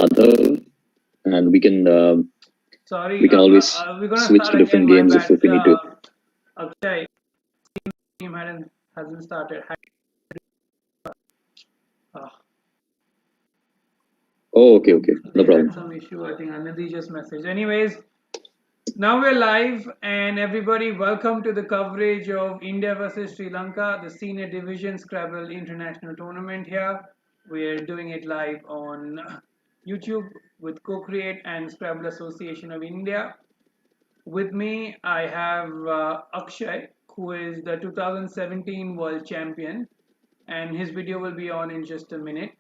Madhav, and Sorry, we can always we're gonna switch start to different again. games if we need to. Akshay, team hasn't started. Uh, Oh, okay, no they problem. had some issue. I think Anadi just messaged. Anyways, now we're live, and everybody, welcome to the coverage of India versus Sri Lanka, the Senior Division Scrabble International Tournament here. We're doing it live on YouTube with Co-Create and Scrabble Association of India. With me, I have Akshay, who is the 2017 World Champion, and his video will be on in just a minute.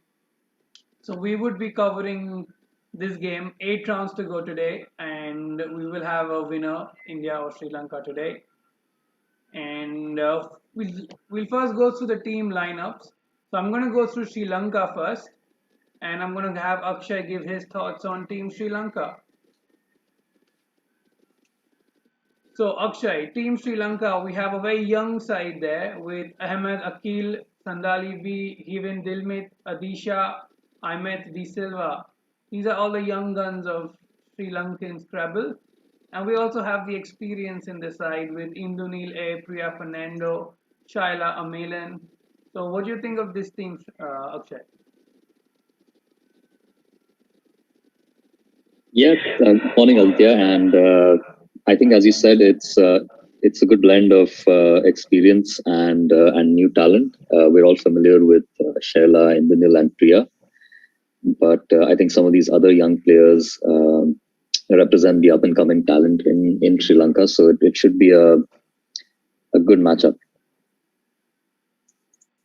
So we would be covering this game, 8 rounds to go today, and we will have a winner, India or Sri Lanka today. And we'll first go through the team lineups. So I'm going to go through Sri Lanka first, and I'm going to have Akshay give his thoughts on Team Sri Lanka. So Akshay, Team Sri Lanka, we have a very young side there with Ahmed Akil, Sandali B, Hiven Dilmit, Adisha, Ahmed De Silva. These are all the young guns of Sri Lankan Scrabble. And we also have the experience in the side with Indunil A, Priya Fernando, Shyla Amelan. So what do you think of this team, Akshay? Yeah, morning Aditya, and I think as you said, it's a good blend of experience and new talent. We're all familiar with Shyla, Indranil, and Priya, but I think some of these other young players represent the up and coming talent in Sri Lanka, so it should be a good matchup.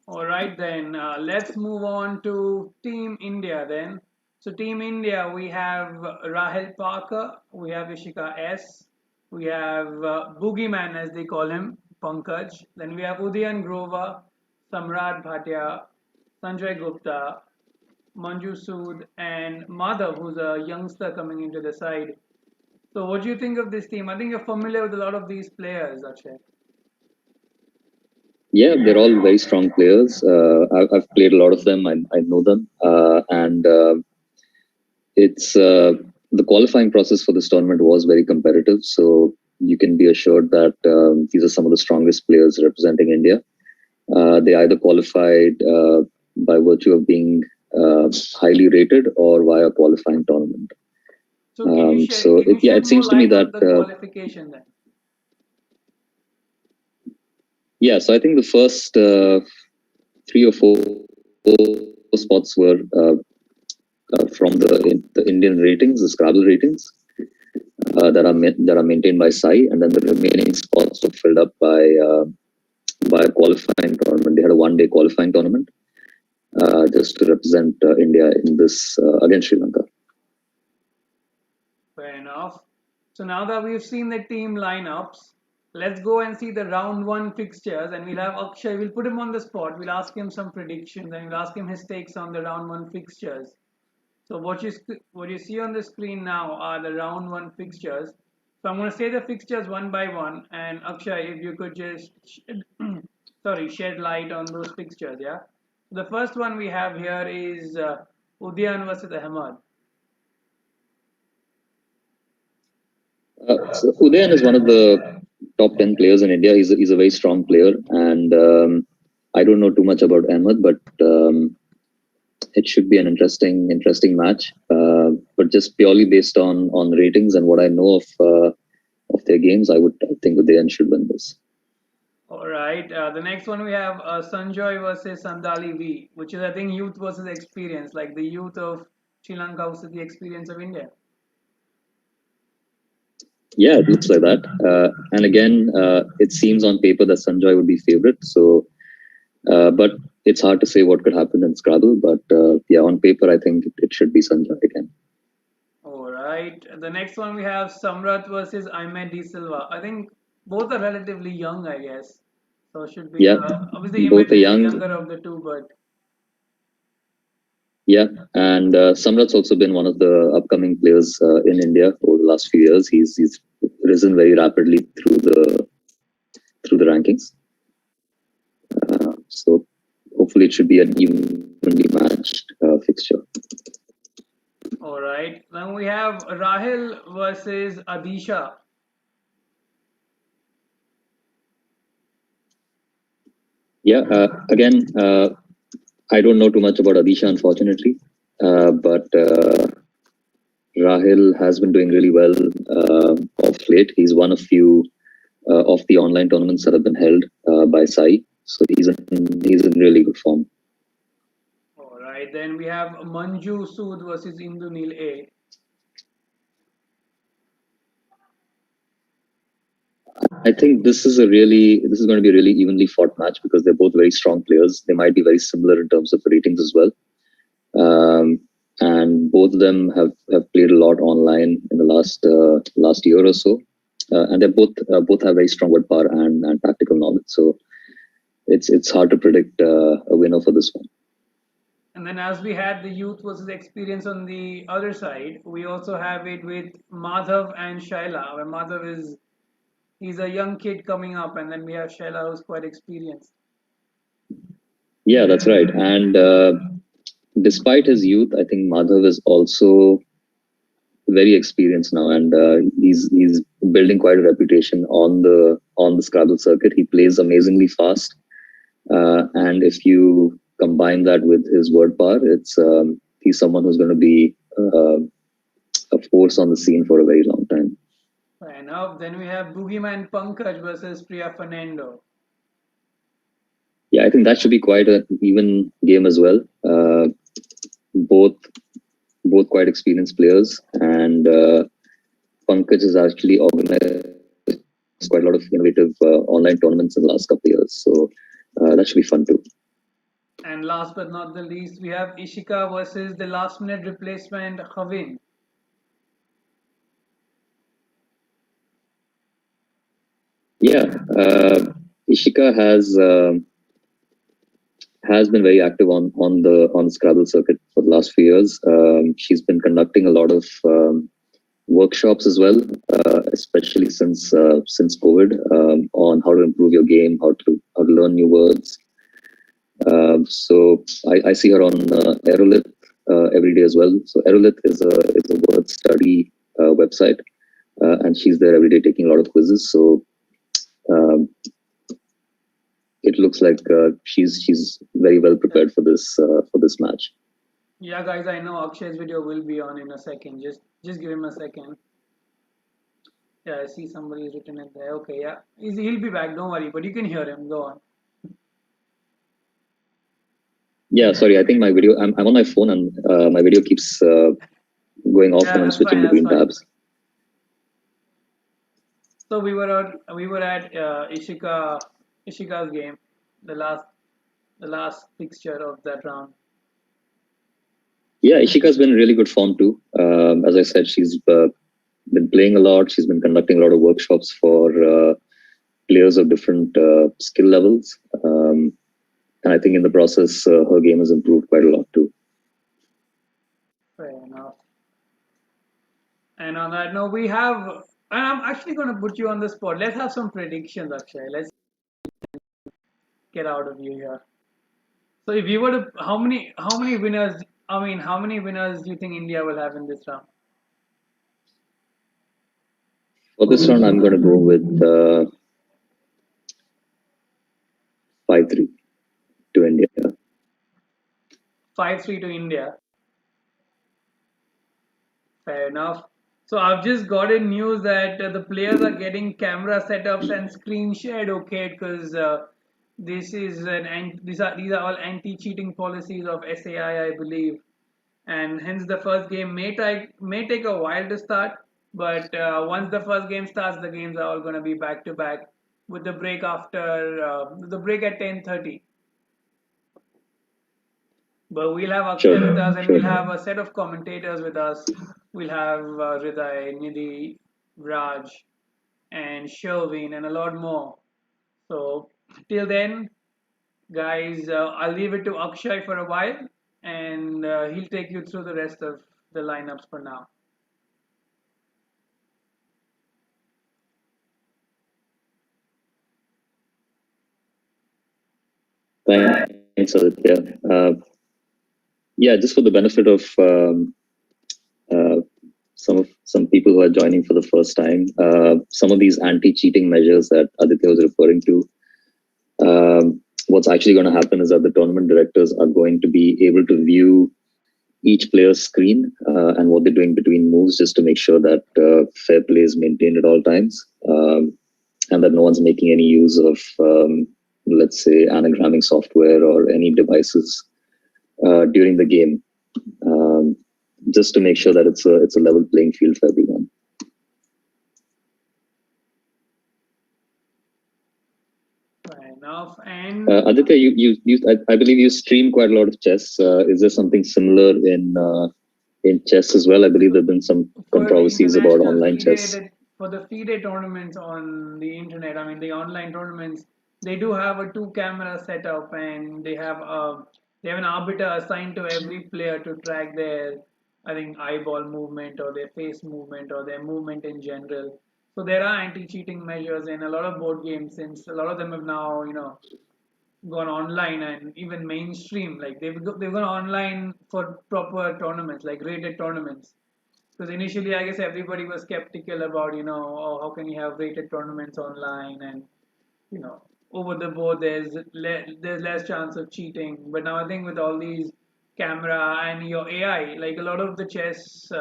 All right, then let's move on to Team India then. So Team India, we have Rahel Parker, we have Ishika S, we have Boogeyman as they call him, Pankaj. Then we have Udayan Grover, Samrat Bhatia, Sanjay Gupta, Manju Sood, and Madhav, who's a youngster coming into the side. So what do you think of this team? I think you're familiar with a lot of these players, Akshay. Yeah, they're all very strong players. I've played a lot of them. I know them, and it's the qualifying process for this tournament was very competitive. So you can be assured that these are some of the strongest players representing India. They either qualified by virtue of being highly rated or via qualifying tournament. So can you share, it seems to me that the qualification then? Yeah, so I think the first 3 or 4 spots were from the Indian ratings, the Scrabble ratings that are maintained by Sai, and then the remaining spots were filled up by a qualifying tournament. They had a one-day qualifying tournament just to represent India in this against Sri Lanka. Fair enough. So now that we've seen the team lineups, let's go and see the round 1 fixtures, and we'll have Akshay. We'll put him on the spot. We'll ask him some predictions, and we'll ask him his takes on the round 1 fixtures. So what you see on the screen now are the round 1 fixtures. So I'm going to say the fixtures one by one, and Akshay, if you could just shed light on those fixtures, yeah. The first one we have here is Udayan versus Ahmed. So Udayan is one of the top 10 players in India. He's a very strong player, and I don't know too much about Ahmed, but it should be an interesting match. But just purely based on ratings and what I know of their games, I think Udayan should win this. All right. The next one we have Sanjoy versus Sandali V, which is I think youth versus experience, like the youth of Sri Lanka versus the experience of India. Yeah, it looks like that. And again, it seems on paper that Sanjoy would be favorite. So, but it's hard to say what could happen in Scrabble. But yeah, on paper, I think it should be Sanjoy again. All right. The next one we have Samrat versus Ahmed De Silva. I think both are relatively young, I guess. So it should be obviously both Ahmed is young. the younger of the two, but yeah, and Samrat's also been one of the upcoming players in India over the last few years. He's risen very rapidly through the rankings. So hopefully it should be an evenly matched fixture. All right. Then we have Rahil versus Adisha. Yeah, again, I don't know too much about Adisha, unfortunately, but Rahil has been doing really well of late. He's won a few of the online tournaments that have been held by Sai, so he's in really good form. All right. Then we have Manju Sood versus Indunil A. I think this is going to be a really evenly fought match because they're both very strong players. They might be very similar in terms of ratings as well. And both of them have played a lot online in the last year or so, and they both have very strong word power and tactical knowledge. So it's hard to predict a winner for this one. And then as we had the youth versus experience on the other side, we also have it with Madhav and Shyla, where Madhav is he's a young kid coming up, and then we have Shyla who's quite experienced. Yeah, that's right. And despite his youth, I think Madhav is also very experienced now, and he's building quite a reputation on the Scrabble circuit. He plays amazingly fast, and if you combine that with his word power, it's he's someone who's going to be a force on the scene for a very long time. Fair enough. Then we have Boogeyman Pankaj versus Priya Fernando. Yeah, I think that should be quite an even game as well. Both both quite experienced players, and Pankaj has actually organized quite a lot of innovative online tournaments in the last couple of years. So that should be fun too. And last but not the least, we have Ishika versus the last minute replacement Havin. Yeah, Ishika has been very active on the Scrabble circuit for the last few years. She's been conducting a lot of workshops as well, especially since COVID, on how to improve your game, how to learn new words. So I see her on Aerolith every day as well. So Aerolith is a word study website, and she's there every day taking a lot of quizzes. So um, it looks like she's very well prepared for this match. Yeah, guys, I know Akshay's video will be on in a second. Just give him a second. Yeah, I see somebody's written it there. Okay, yeah, he'll be back. Don't worry, but you can hear him. Go on. Yeah, sorry. I think my video. I'm on my phone and my video keeps going off Yeah, when I'm that's fine. switching That's between fine. tabs. So we were at Ishika's game, the last fixture of that round. Yeah, Ishika's been in really good form too. As I said, she's been playing a lot. She's been conducting a lot of workshops for players of different skill levels. And I think in the process, her game has improved quite a lot too. Fair enough. And on that note, we have, and I'm actually going to put you on the spot. Let's have some predictions, Akshay. Let's get out of you here. So if you were to, how many winners? I mean, how many winners do you think India will have in this round? For this round, I'm going to go with 5-3 to India. 5-3 to India. Fair enough. So I've just gotten news that the players are getting camera setups and screen shared okay because this is these are all anti-cheating policies of SAI, I believe, and hence the first game may take a while to start, but once the first game starts, the games are all going to be back to back with the break after the break at 10:30. But we'll have Akshay with us, and we'll Sure. have a set of commentators with us. We'll have Hriday, Nidhi, Raj, and Sherwin, and a lot more. So till then, guys, I'll leave it to Akshay for a while, and he'll take you through the rest of the lineups for now. Thanks, Aditya. Yeah, just for the benefit of some people who are joining for the first time. Some of these anti-cheating measures that Aditya was referring to. What's actually going to happen is that the tournament directors are going to be able to view each player's screen and what they're doing between moves, just to make sure that fair play is maintained at all times, and that no one's making any use of, let's say, anagramming software or any devices during the game, just to make sure that it's a level playing field for everyone. Enough. And Aditya, I believe you stream quite a lot of chess. Is there something similar in chess as well? I believe there've been some controversies about online chess. For the FIDE tournaments on the internet, I mean the online tournaments, they do have a two-camera setup, and they have an arbiter assigned to every player to track their, I think, eyeball movement or their face movement or their movement in general. So there are anti-cheating measures in a lot of board games, since a lot of them have now, gone online and even mainstream. Like they've gone online for proper tournaments, like rated tournaments. Because initially, I guess everybody was skeptical about, oh, how can you have rated tournaments online, and over the board there's less chance of cheating. But now I think with all these camera and your AI, like a lot of the chess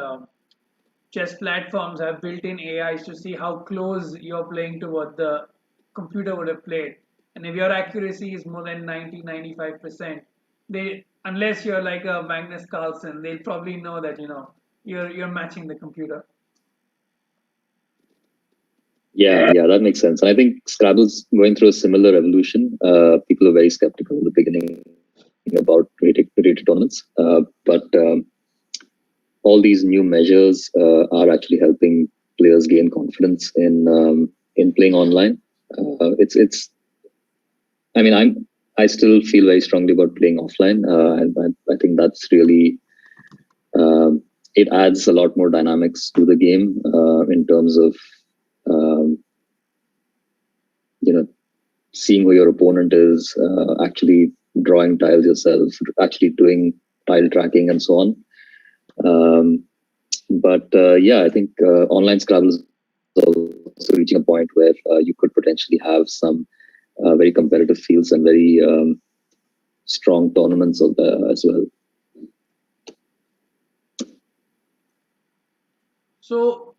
platforms have built-in AIs to see how close you're playing to what the computer would have played. And if your accuracy is more than 90-95%, unless you're like a Magnus Carlsen, they'll probably know that you're matching the computer. Yeah, that makes sense. And I think Scrabble's going through a similar evolution. People are very skeptical in the beginning about rated tournaments, but all these new measures are actually helping players gain confidence in playing online. I mean, I still feel very strongly about playing offline, and I think that's really it adds a lot more dynamics to the game in terms of seeing who your opponent is, actually drawing tiles yourself, actually doing tile tracking and so on. But I think online Scrabble is also reaching a point where you could potentially have some very competitive fields and very strong tournaments as well. So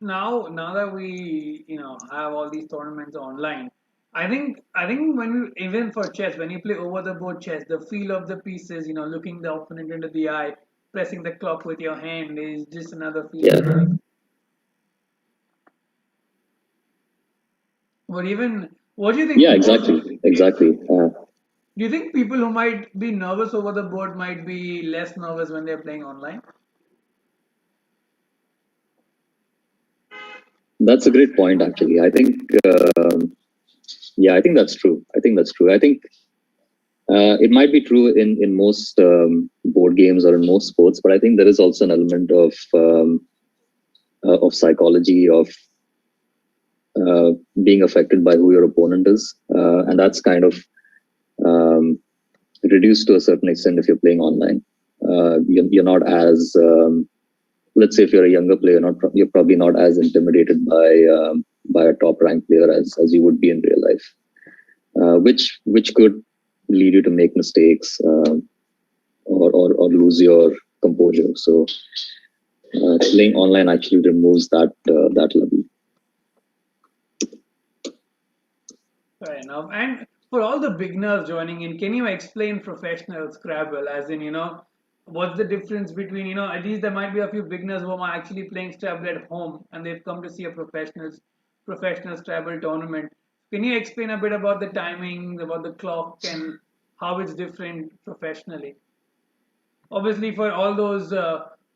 now that we have all these tournaments online, I think when even for chess, when you play over the board chess, the feel of the pieces, looking the opponent into the eye, pressing the clock with your hand is just another feeling. Yeah. But even, what do you think? Yeah, exactly. Do you think people who might be nervous over the board might be less nervous when they're playing online? That's a great point, actually. I think, I think that's true. I think it might be true in most board games or in most sports, but I think there is also an element of psychology, of being affected by who your opponent is, and that's kind of reduced to a certain extent if you're playing online. You're not as let's say if you're a younger player, you're probably not as intimidated by a top ranked player as you would be in real life, which could lead you to make mistakes or lose your composure. So playing online actually removes that level. Fair enough. And for all the beginners joining in, can you explain professional Scrabble? As in, what's the difference between, at least there might be a few beginners who are actually playing Scrabble at home and they've come to see a professional Scrabble tournament. Can you explain a bit about the timings, about the clock, and how it's different professionally? Obviously, for all those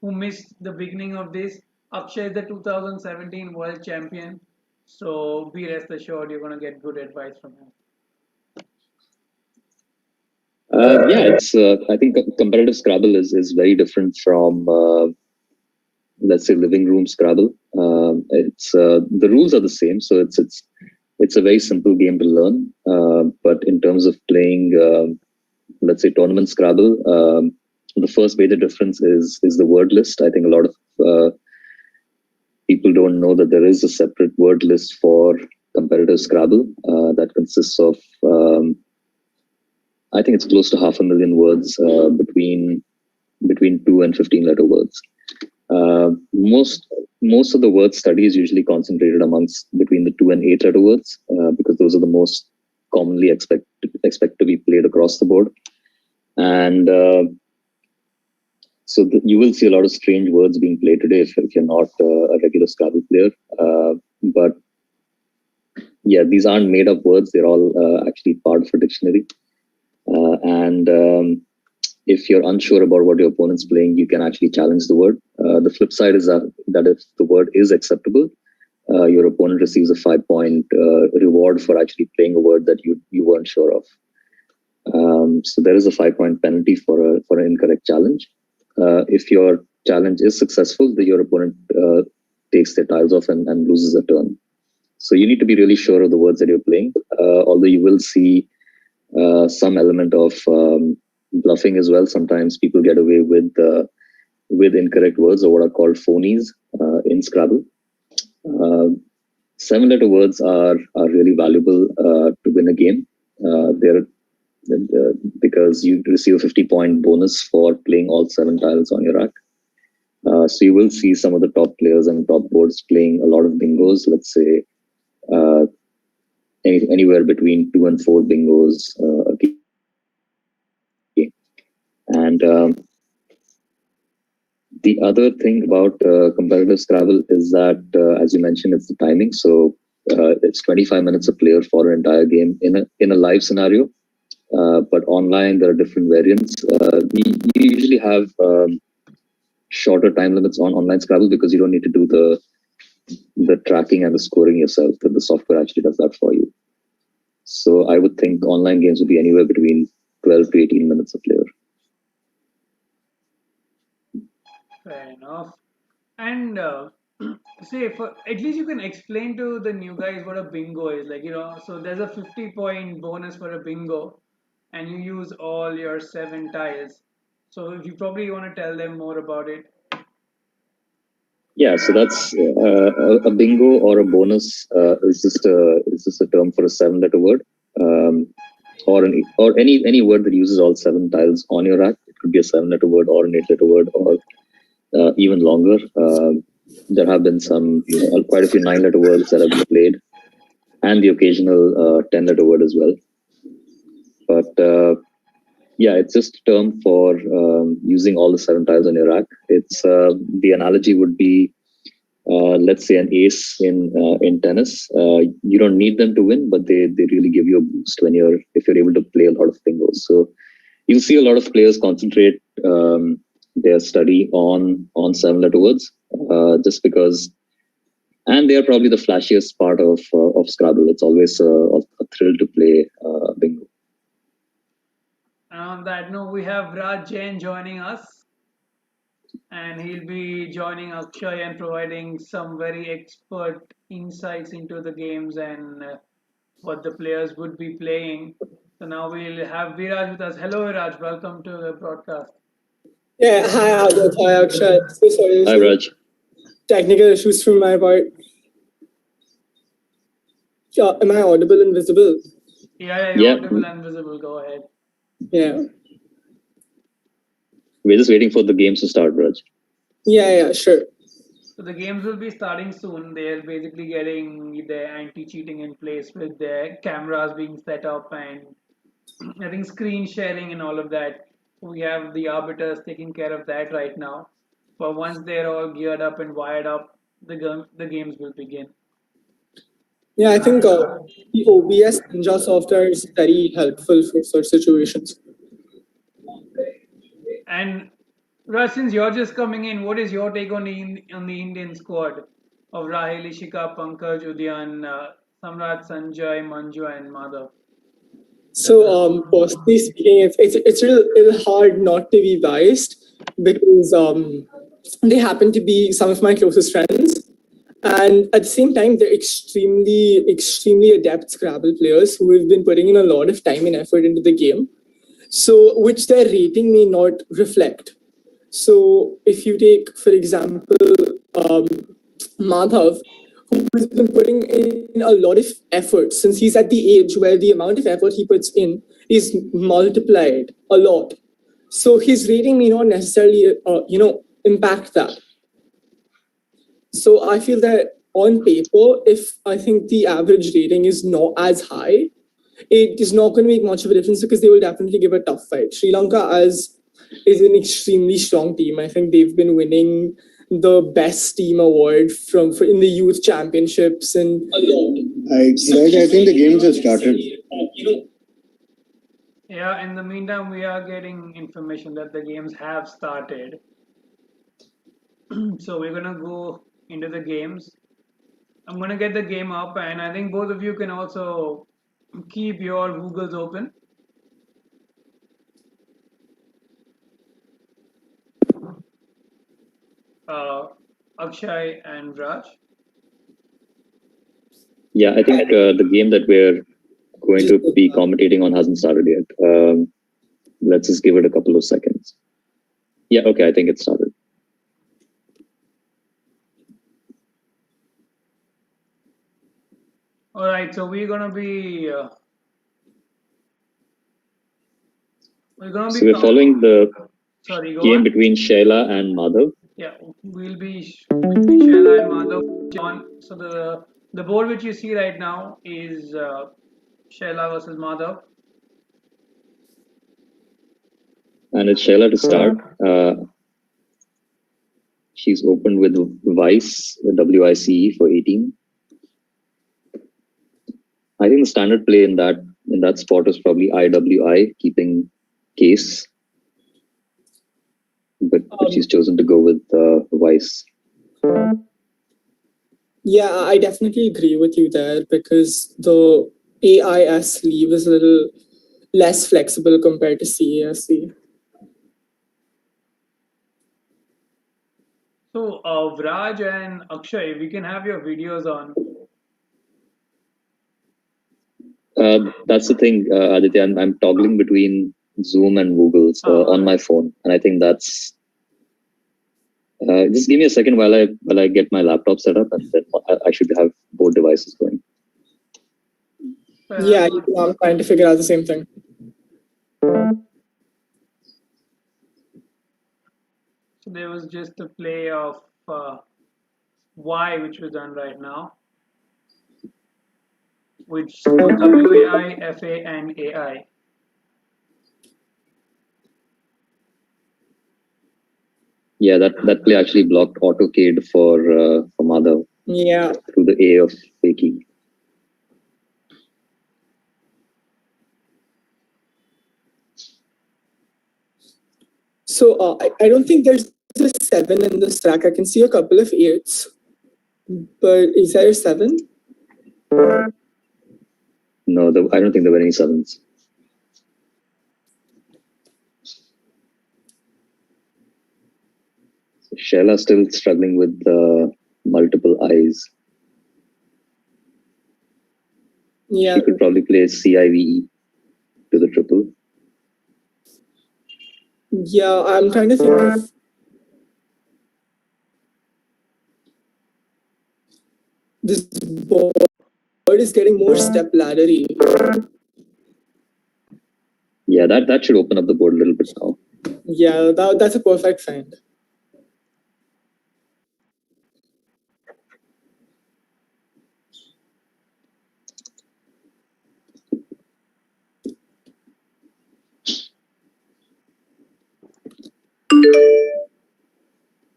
who missed the beginning of this, Akshay is the 2017 world champion. So be rest assured you're going to get good advice from him. It's. I think competitive Scrabble is very different from, let's say, living room Scrabble. It's the rules are the same, so it's a very simple game to learn. But in terms of playing, let's say, tournament Scrabble, the first major difference is the word list. I think a lot of don't know that there is a separate word list for competitive Scrabble that consists of, I think it's close to 500,000 words between 2 and 15 letter words. Most of the word study is usually concentrated amongst between the 2 and 8 letter words because those are the most commonly expect to be played across the board. And so you will see a lot of strange words being played today if you're not a regular Scrabble player. But yeah, these aren't made up words. They're all actually part of a dictionary. And if you're unsure about what your opponent's playing, you can actually challenge the word. The flip side is that if the word is acceptable, your opponent receives a 5-point reward for actually playing a word that you weren't sure of. So there is a 5-point penalty for an incorrect challenge. If your challenge is successful, your opponent takes their tiles off and loses a turn. So you need to be really sure of the words that you're playing, although you will see some element of bluffing as well. Sometimes people get away with incorrect words, or what are called phonies in Scrabble. 7-letter words are really valuable to win a game. They're because you receive a 50-point bonus for playing all 7 tiles on your rack. So you will see some of the top players and top boards playing a lot of bingos. Let's say anywhere between 2 and 4 bingos a game. And the other thing about competitive Scrabble is that, as you mentioned, it's the timing. So it's 25 minutes a player for an entire game in a live scenario. But online, there are different variants. You usually have shorter time limits on online Scrabble because you don't need to do the tracking and the scoring yourself. The software actually does that for you. So I would think online games would be anywhere between 12 to 18 minutes a player. Fair enough. And say, for at least you can explain to the new guys what a bingo is. Like, so there's a 50-point bonus for a bingo, and you use all your 7 tiles. So if you probably want to tell them more about it. Yeah, so that's a bingo or a bonus is just a term for a 7-letter word, or any word that uses all 7 tiles on your rack. It could be a 7-letter word or an 8-letter word, or even longer. There have been quite a few 9-letter words that have been played, and the occasional 10-letter word as well. But yeah, it's just a term for using all the 7 tiles on your rack. It's the analogy would be, let's say, an ace in tennis. You don't need them to win, but they really give you a boost if you're able to play a lot of bingos. So you'll see a lot of players concentrate their study on 7-letter words, just because, and they are probably the flashiest part of Scrabble. It's always a thrill to play bingo. And on that note, we have Raj Jain joining us, and he'll be joining Akshay and providing some very expert insights into the games and what the players would be playing. So now we'll have Viraj with us. Hello, Viraj. Welcome to the broadcast. Yeah, hi, Adit. Hi, Akshay. So sorry. Hi, Raj. Technical issues from my part. Am I audible and visible? Yeah, you're audible and visible. Go ahead. Yeah. We're just waiting for the games to start, Raj. Yeah, sure. So the games will be starting soon. They're basically getting their anti-cheating in place with their cameras being set up and I think screen sharing and all of that. We have the arbiters taking care of that right now. But once they're all geared up and wired up, the games will begin. Yeah, I think the OBS Ninja software is very helpful for such situations. And Raj, since you're just coming in, what is your take on the Indian squad of Rahil, Ishika, Pankaj, Udyan, Samrat, Sanjay, Manju, and Madhav? So, personally speaking, it's a little hard not to be biased because they happen to be some of my closest friends. And at the same time, they're extremely adept Scrabble players who have been putting in a lot of time and effort into the game. So, which their rating may not reflect. So, if you take, for example, Madhav, who's been putting in a lot of effort since he's at the age where the amount of effort he puts in is multiplied a lot. So his rating may not necessarily, impact that. So I feel that on paper, if I think the average rating is not as high, it is not going to make much of a difference because they will definitely give a tough fight. Sri Lanka is an extremely strong team. I think they've been winning the best team award in the youth championships and a lot. I think the games have started. Yeah, in the meantime, we are getting information that the games have started. So we're gonna go into the games. I'm gonna get the game up, and I think both of you can also keep your Googles open. Akshay and Raj. Yeah, I think the game that we're going to be commentating on hasn't started yet. Let's just give it a couple of seconds. Yeah, okay, I think it started. All right, so we're gonna be So we're following the game on. between Shyla and Madhav. Yeah, we'll be between Shyla and Madhav on. So the board which you see right now is Shyla versus Madhav. And it's Shyla to start. She's opened with Vice, WICE for 18. I think the standard play in that spot is probably IWI, keeping case. But she's chosen to go with Vice. Yeah, I definitely agree with you there because the AIS sleeve is a little less flexible compared to CASC. So Vraj and Akshay, we can have your videos on. That's the thing, Aditya. I'm toggling between Zoom and Google on my phone, and I think that's. Just give me a second while I get my laptop set up, and then I should have both devices going. Yeah, I'm trying to figure out the same thing. So there was just a play of Y, which was done right now, which WAI, FA, and AI. Yeah, that play actually blocked AutoCade for Madhav. Yeah. Through the A of Fakey. So I don't think there's a 7 in this track. I can see a couple of 8s, but is there a 7? No, I don't think there were any 7s. Shyla still struggling with multiple eyes. Yeah. She could probably play CIVE to the triple. Yeah, I'm trying to think of... This board is getting more step laddery. Yeah, that should open up the board a little bit now. Yeah, that's a perfect find.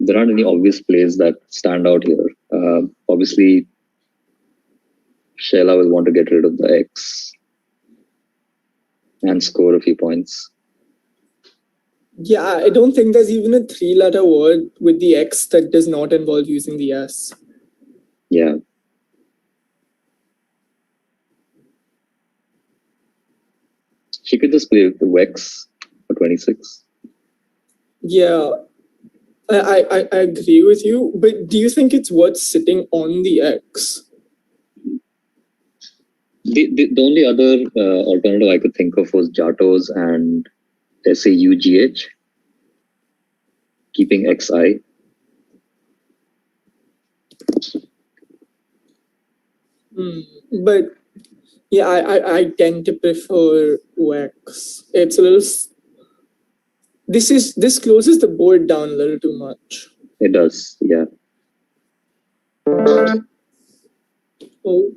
There aren't any obvious plays that stand out here. Obviously, Shyla will want to get rid of the X and score a few points. Yeah, I don't think there's even a 3-letter word with the X that does not involve using the S. Yeah. She could just play the Wex for 26. Yeah, I agree with you, but do you think it's worth sitting on the X? The only other alternative I could think of was Jatos and SAUGH, keeping XI. But yeah, I tend to prefer wax. It's a little. This closes the board down a little too much. It does, yeah. Oh,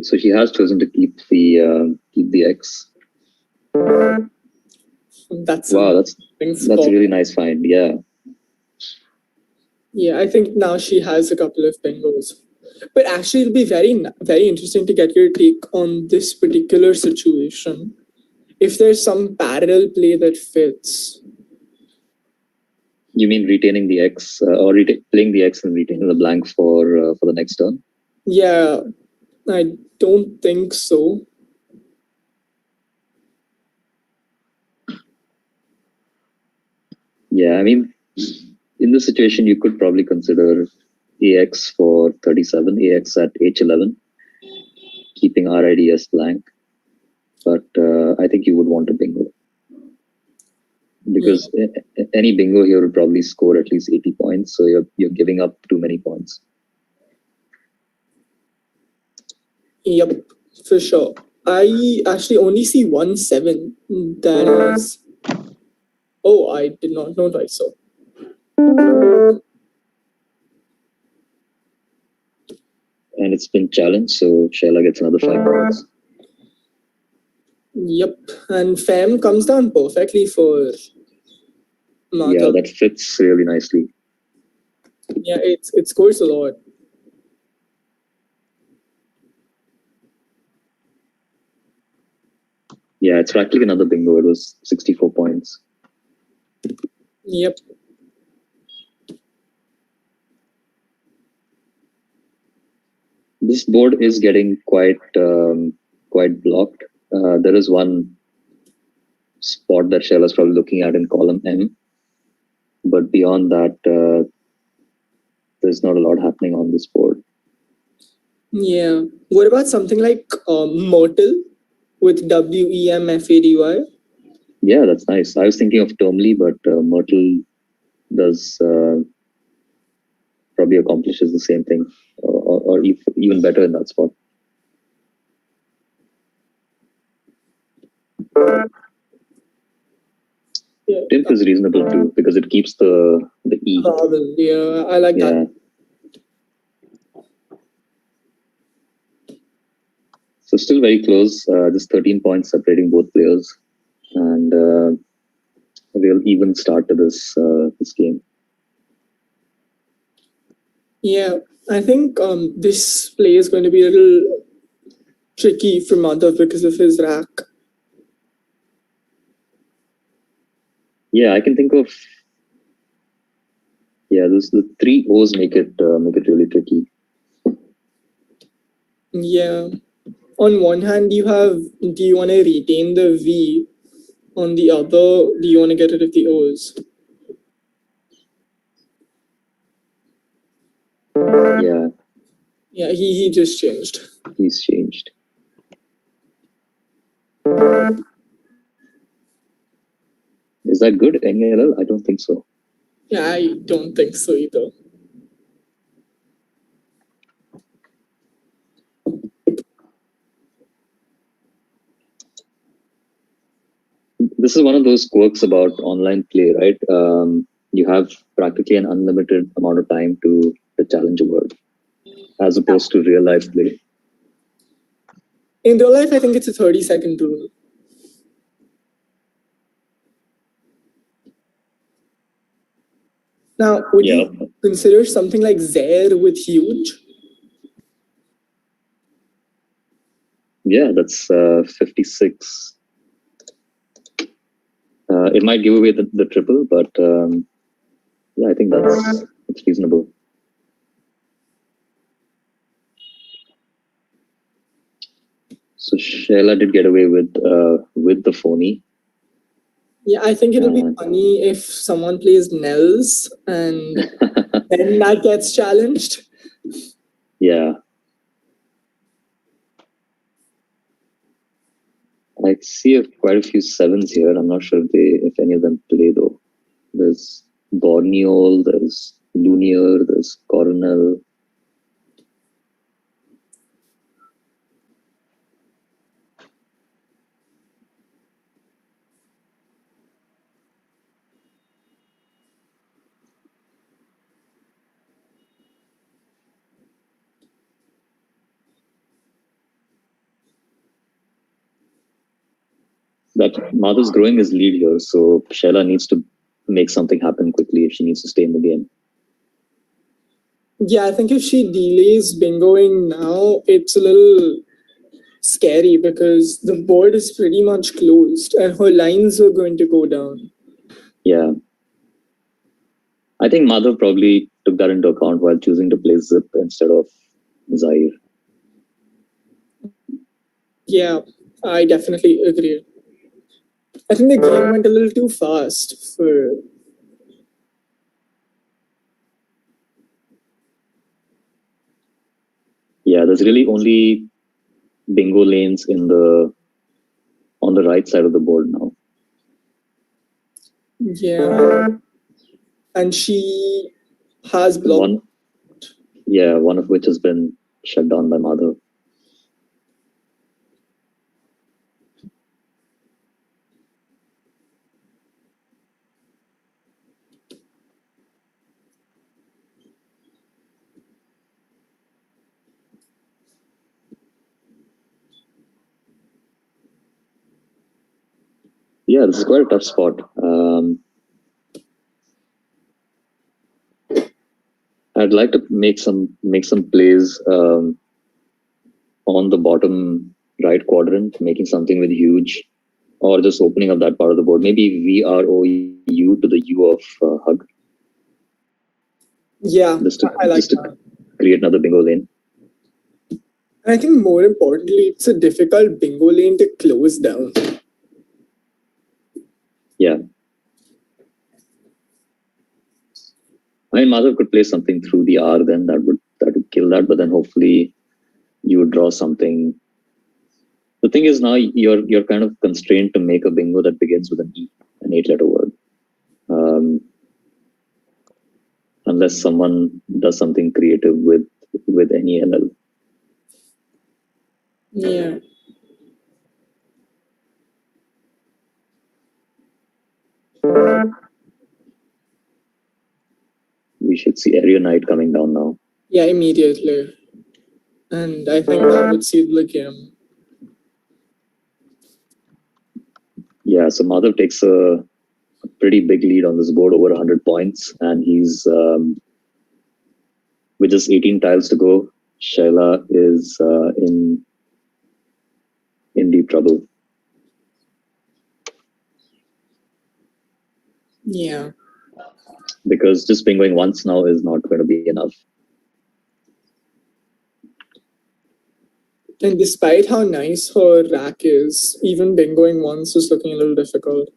So she has chosen to keep the X. that's Wow, a that's a really nice find. Yeah. Yeah, I think now she has a couple of bingos. But actually, it'll be very interesting to get your take on this particular situation. If there's some parallel play that fits. You mean retaining the X or playing the X and retaining the blank for the next turn? Yeah, I don't think so. Yeah, I mean, in this situation, you could probably consider AX for 37, AX at H11, keeping RIDS blank. But I think you would want a bingo. Because any bingo here would probably score at least 80 points, so you're giving up too many points. Yep, for sure. I actually only see 1-7. That is. Oh, I did not know I saw. And it's been challenged, so Shyla gets another 5 points. Yep, and Fam comes down perfectly for Madhav. Yeah, that fits really nicely. Yeah, it scores a lot. Yeah, it's practically another bingo. It was 64 points. Yep. This board is getting quite blocked. There is one spot that Shell is probably looking at in column M, but beyond that, there's not a lot happening on this board. Yeah. What about something like Myrtle with WEMFADY? Yeah, that's nice. I was thinking of Termly, but Myrtle does probably accomplishes the same thing, or even better in that spot. Yeah. Timp is reasonable too because it keeps the E. Yeah, I like that. So still very close. Just 13 points separating both players, and a real even start to this game. Yeah, I think this play is going to be a little tricky for Madhav because of his rack. Yeah, I can think of. Yeah, the 3 O's make it really tricky. Yeah. On one hand, you have, do you want to retain the V? On the other, do you want to get rid of the O's? Yeah. Yeah, he just changed. He's changed. Is that good, NLL? I don't think so. Yeah, I don't think so either. This is one of those quirks about online play, right? You have practically an unlimited amount of time to challenge a word, as opposed to real life play. In real life, I think it's a 30-second rule. Now, would you consider something like Zaire with huge? Yeah, that's 56. It might give away the triple, but yeah, I think that's reasonable. So Shyla did get away with the phony. Yeah, I think it'll be funny if someone plays Nels and then that gets challenged. Yeah. I see quite a few 7s here. I'm not sure if any of them play though. There's Borneo, there's Lunier, there's Corvin. 4-0. That Madhav's growing his lead here, so Shyla needs to make something happen quickly if she needs to stay in the game. Yeah, I think if she delays bingoing now, it's a little scary because the board is pretty much closed and her lines are going to go down. Yeah. I think Madhav probably took that into account while choosing to play Zip instead of Zaire. Yeah, I definitely agree. I think the game went a little too fast for. Yeah, there's really only bingo lanes on the right side of the board now. Yeah. And she has blocked. One of which has been shut down by Madhav. Yeah, this is quite a tough spot. I'd like to make some plays on the bottom right quadrant, making something with huge, or just opening up that part of the board. Maybe VROU to the U of hug. Yeah, I like just to create another bingo lane. And I think more importantly, it's a difficult bingo lane to close down. Yeah. I mean, Madhav could play something through the R, then that would kill that. But then hopefully you would draw something. The thing is now you're kind of constrained to make a bingo that begins with an E, an 8-letter word, unless someone does something creative with any LL. Yeah. We should see Area Knight coming down now. Yeah, immediately. And I think that would seal the game. Yeah, so Madhav takes a pretty big lead on this board, over 100 points, and he's with just 18 tiles to go. Shyla is in deep trouble. Yeah. Because just bingoing once now is not going to be enough. And despite how nice her rack is, even bingoing once is looking a little difficult.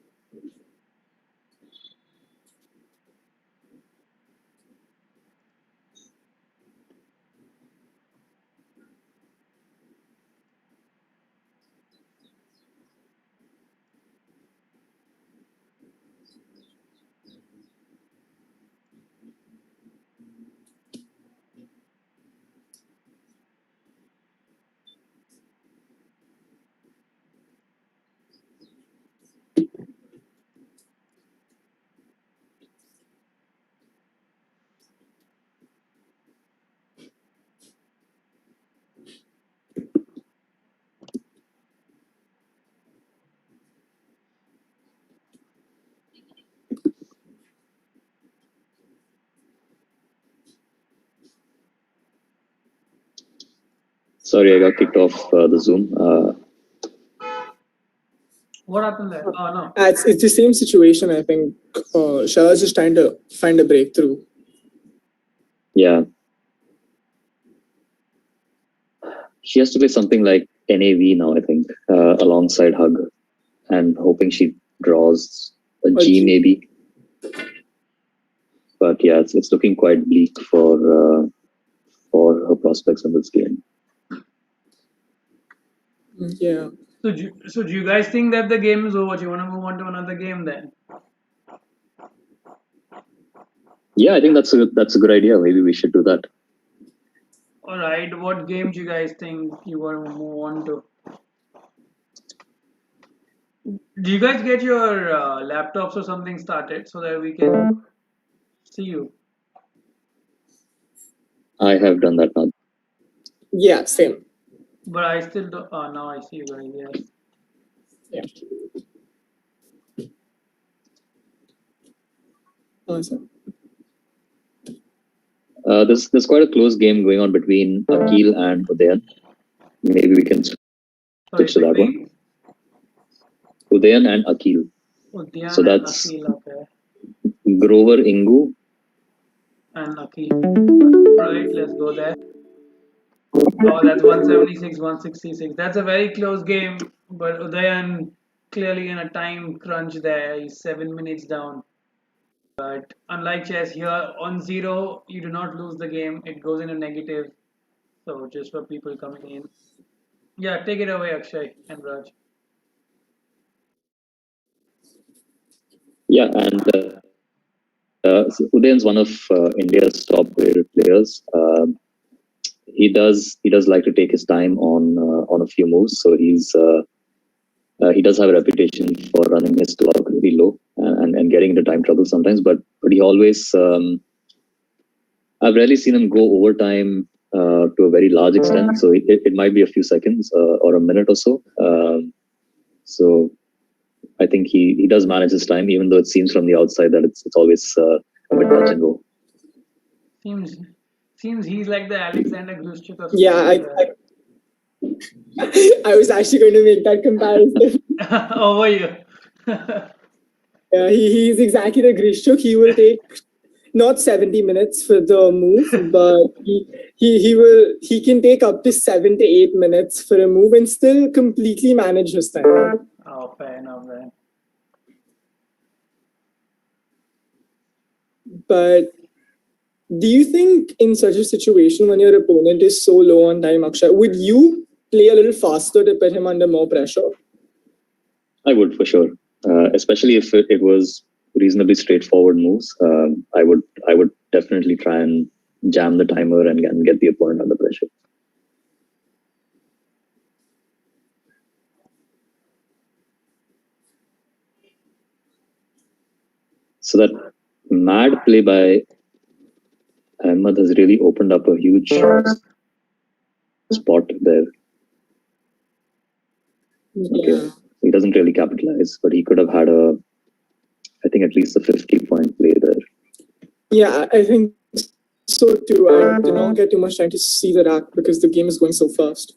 Sorry, I got kicked off the Zoom. What happened there? Oh, no. It's the same situation, I think. Shala's just trying to find a breakthrough. Yeah. She has to play something like NAV now, I think, alongside Hug, and hoping she draws a G maybe. But yeah, it's looking quite bleak for her prospects in this game. Yeah. So do you guys think that the game is over? Do you want to move on to another game then? Yeah, I think that's a good idea. Maybe we should do that. All right, what game do you guys think you want to move on to? Do you guys get your laptops or something started so that we can see you? I have done that now. Yeah, same. But I still don't. Oh, now I see you guys. Yes. Yeah. Awesome. There's quite a close game going on between Akil and Udayan. Maybe we can Sorry, switch to that one. between Udayan and Akil. Udyan So and that's Akil, okay. Grover Ingu. And Akil. Right, let's go there. Oh, that's 176, 166. That's a very close game, but Udayan clearly in a time crunch there. He's 7 minutes down. But unlike chess, here on zero, you do not lose the game. It goes into negative. So just for people coming in. Yeah, take it away, Akshay and Raj. Yeah, and so Udayan's one of India's top graded players. He does like to take his time on a few moves. So he does have a reputation for running his clock really low and getting into time trouble sometimes. But he always I've rarely seen him go overtime to a very large extent. So it might be a few seconds or a minute or so. So I think he does manage his time, even though it seems from the outside that it's always a bit touch and go. Seems he's like the Alexander Grushchuk of Yeah, I was actually going to make that comparison. over you. Yeah, he's exactly the Grishchuk. He will take not 70 minutes for the move, but he can take up to 7 to 8 minutes for a move and still completely manage his time. Oh, fair enough, man. But do you think in such a situation when your opponent is so low on time, Akshay, would you play a little faster to put him under more pressure? I would for sure, especially if it was reasonably straightforward moves. I would definitely try and jam the timer and get the opponent under pressure. So that mad play by Ahmed has really opened up a huge spot there. Okay. Yeah. He doesn't really capitalize, but he could have had I think at least a 50-point play there. Yeah, I think so too. I did not get too much time to see the rack because the game is going so fast.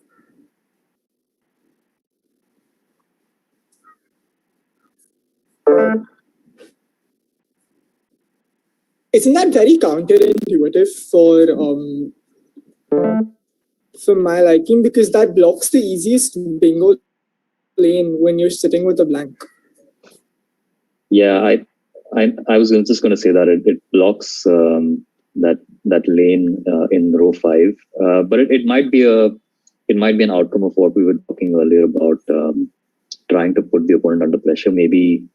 Isn't that very counterintuitive for my liking? Because that blocks the easiest bingo lane when you're sitting with a blank. Yeah, I was just going to say that it blocks that lane in row 5, but it might be an outcome of what we were talking earlier about trying to put the opponent under pressure. Maybe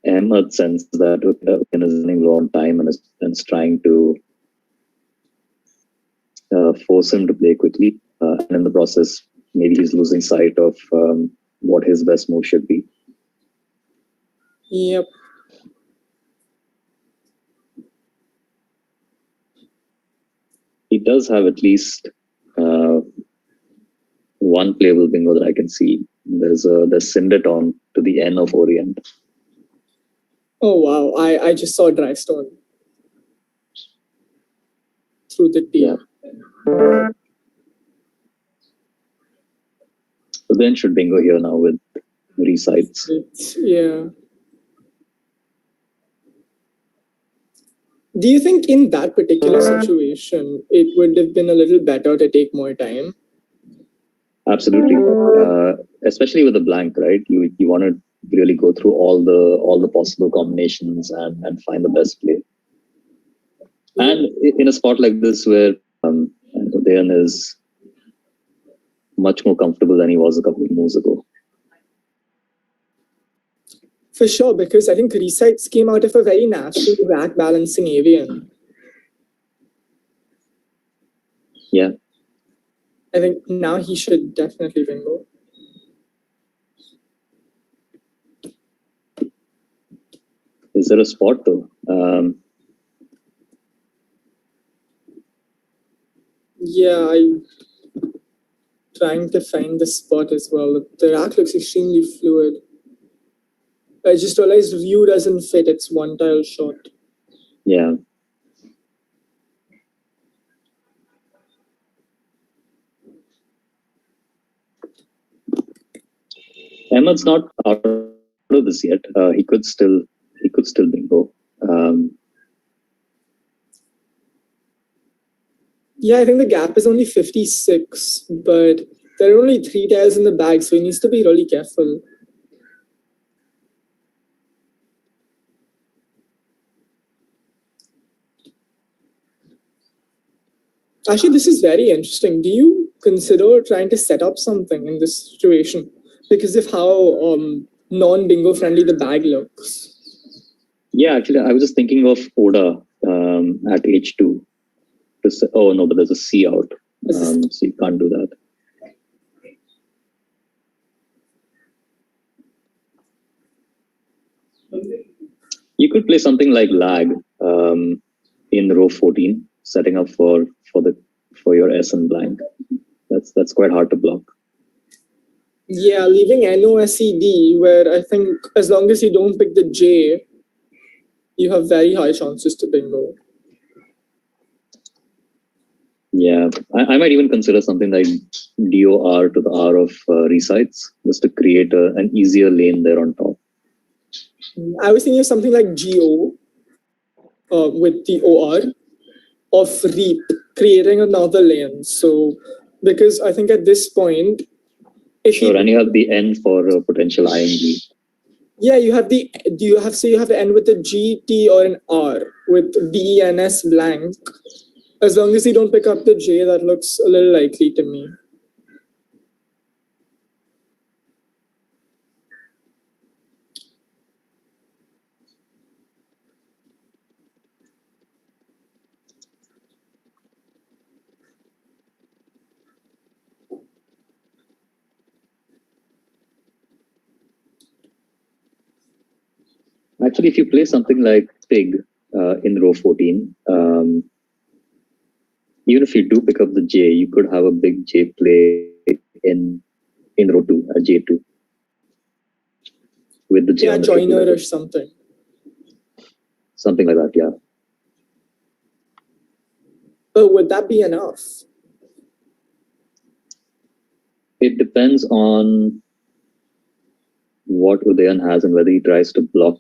Ahmed senses that Udayan is running low on time and is trying to force him to play quickly, and in the process, maybe he's losing sight of what his best move should be. Yep. He does have at least one playable bingo that I can see. There's Cinderton to the N of Orient. Oh wow! I just saw dry stone through the T. Yeah. So then should bingo here now with resides. Yeah. Do you think in that particular situation, it would have been a little better to take more time? Absolutely, especially with the blank, right? You want to really go through all the possible combinations and find the best play. And in a spot like this where Udayan is much more comfortable than he was a couple of moves ago. For sure, because I think resites came out of a very natural rack balancing avian. Yeah. I think now he should definitely bingo. Is there a spot though? Yeah, I'm trying to find the spot as well. The rack looks extremely fluid. I just realized view doesn't fit. It's one tile shot. Yeah. Ahmed's not out of this yet. He could still bingo. Yeah, I think the gap is only 56, but there are only 3 tiles in the bag, so he needs to be really careful. Actually, this is very interesting. Do you consider trying to set up something in this situation because of how non-bingo friendly the bag looks? Yeah, actually, I was just thinking of Oda at H2. Oh no, but there's a C out, so you can't do that. You could play something like lag in row 14, setting up for your S and blank. That's quite hard to block. Yeah, leaving NOSED, where I think as long as you don't pick the J, you have very high chances to bingo. Yeah, I might even consider something like DOR to the R of resites, just to create an easier lane there on top. I was thinking of something like GO with the OR of reap, creating another lane. So, because I think at this point, if and you have the N for potential ING. Yeah, you have the you have to end with a G, T, or an R with DENS blank. As long as you don't pick up the J, that looks a little likely to me. Actually, if you play something like Pig in row 14, even if you do pick up the J, you could have a big J play in row 2, a J2. With the J on the joiner or something. Something like that, yeah. But would that be enough? It depends on what Udayan has and whether he tries to block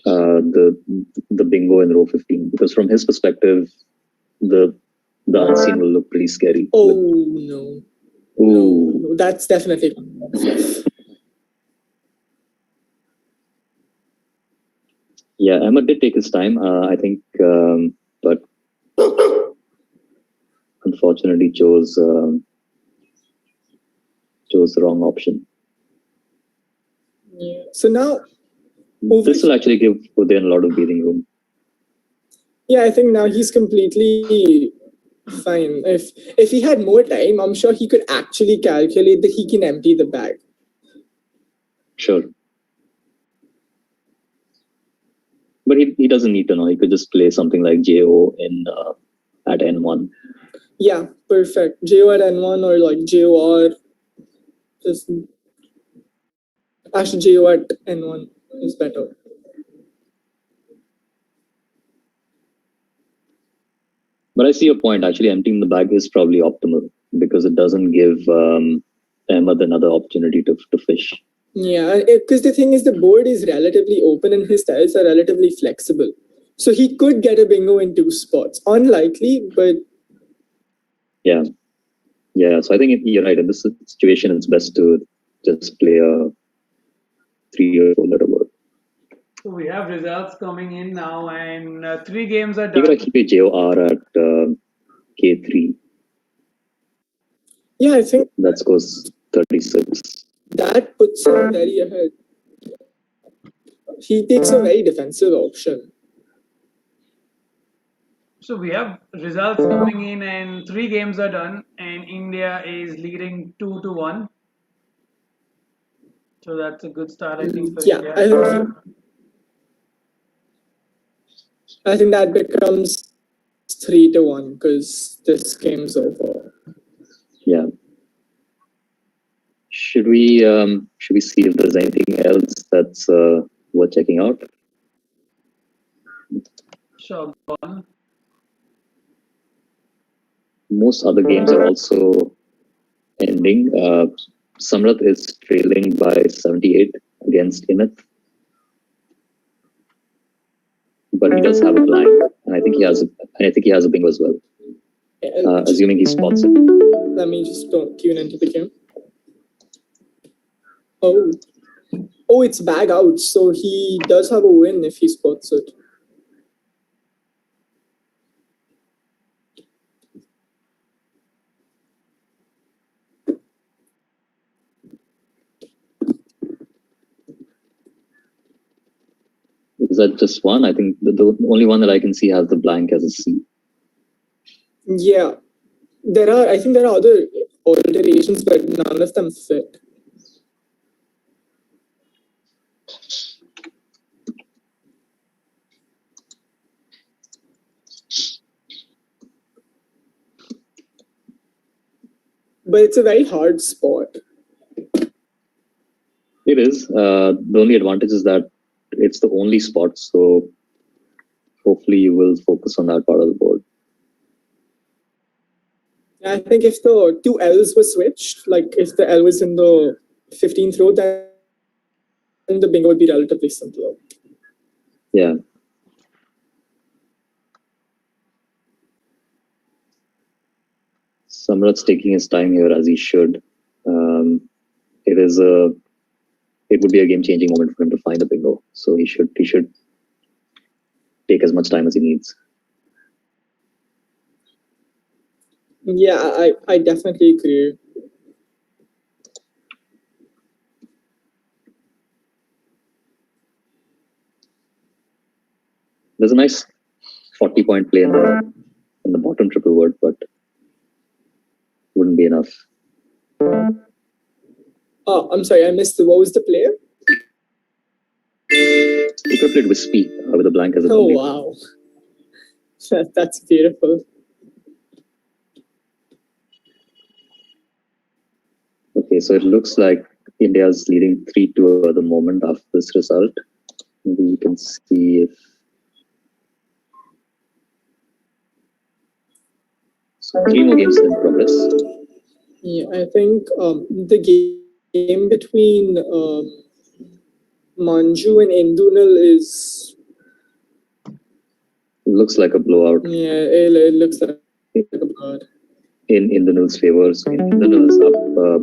the bingo in row 15. Because from his perspective, the unseen will look pretty scary. Oh, no. Ooh. No, that's definitely. Yeah, Ahmed did take his time, I think, but unfortunately chose the wrong option. Yeah. So now, this will actually give Udayan a lot of breathing room. Yeah, I think now he's completely fine. If he had more time, I'm sure he could actually calculate that he can empty the bag. Sure. But he doesn't need to know. He could just play something like JO in at N1. Yeah, perfect. JO at N1 or like JOR. Just actually JO at N1 is better. But I see your point. Actually, emptying the bag is probably optimal because it doesn't give Ahmed another opportunity to fish. Yeah, because the thing is, the board is relatively open and his tiles are relatively flexible. So he could get a bingo in 2 spots. Unlikely, but... Yeah. Yeah, so I think you're right. In this situation, it's best to just play a 3 or 4 letter word. So we have results coming in now, and 3 games are done. You're going to keep a JOR at K3. Yeah, I think... That scores 36. That puts him very ahead. he takes a very defensive option. So we have results coming in, and 3 games are done, and India is leading 2-1. So that's a good start, I think, for Yeah, India. I think that becomes 3-1 because this game's over. Yeah. Should we see if there's anything else that's worth checking out? Sure, go on. Most other games are also ending. Samrat is trailing by 78 against Init, but he does have a blank, and I think he has a bingo as well. Assuming he spots it. Let me just tune into the game. Oh, it's bag out, so he does have a win if he spots it. Is that just one? I think the only one that I can see has the blank as a C. Yeah, I think there are other alterations, but none of them fit. But it's a very hard spot. It is. The only advantage is that it's the only spot, so hopefully you will focus on that part of the board. I think if the two L's were switched, like if the L was in the 15th row, then the bingo would be relatively simpler. Yeah. Samrat's taking his time here, as he should. It would be a game-changing moment for him to find a bingo, so he should take as much time as he needs. Yeah, I definitely agree. There's a nice 40-point play in the bottom triple word, but wouldn't be enough. Oh, I'm sorry, I missed what was the play? He could have played Wispy with a blank as a Oh, wow. That's beautiful. Okay, so it looks like India's leading 3-2 at the moment after this result. Maybe we can see if... So 3 more games in progress. Yeah, I think the game between Manju and Indunal is... Looks like a blowout. Yeah, it looks like a blowout. In Indunal's favor. So Indunal is up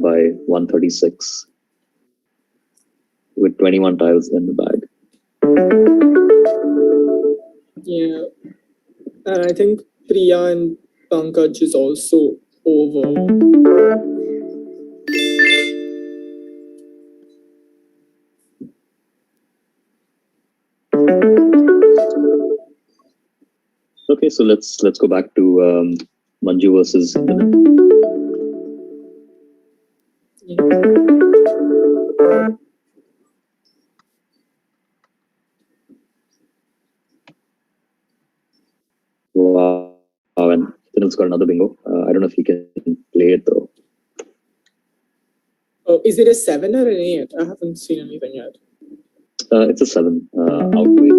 by 136 with 21 tiles in the bag. Yeah, and I think Priya and Pankaj is also over. Okay, so let's go back to Manju versus Indunal. Wow, and Indunal's got another bingo. I don't know if he can play it though. Oh, is it a 7 or an 8? I haven't seen anything yet. It's a 7. Outweight.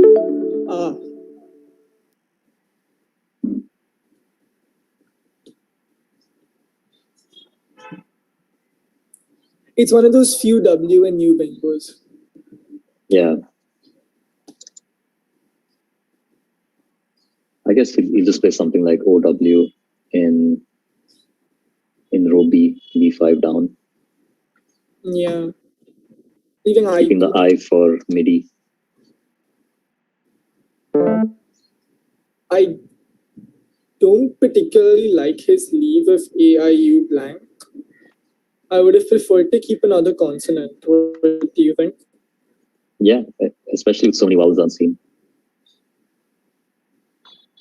Ah. It's one of those few W and U bingos. Yeah. I guess he'll just play something like OW in row B, B5 down. Yeah. Even keeping the I for MIDI. I don't particularly like his leave of AIU blank. I would have preferred to keep another consonant. What do you think? Yeah, especially with so many vowels unseen.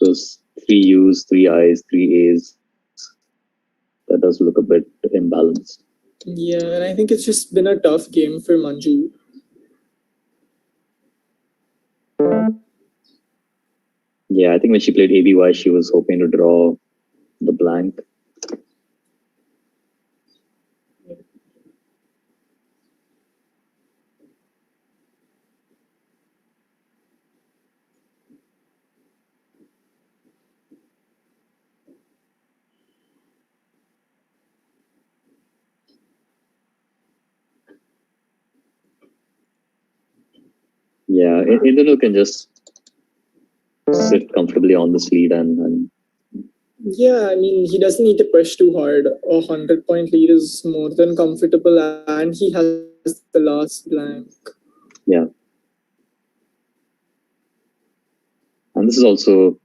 Those three U's, three I's, three A's. That does look a bit imbalanced. Yeah, and I think it's just been a tough game for Manju. Yeah, I think when she played ABY, she was hoping to draw the blank. Yeah, Indranil can just sit comfortably on this lead and Yeah, I mean, he doesn't need to push too hard. A 100-point lead is more than comfortable, and he has the last blank. yeah. And this is also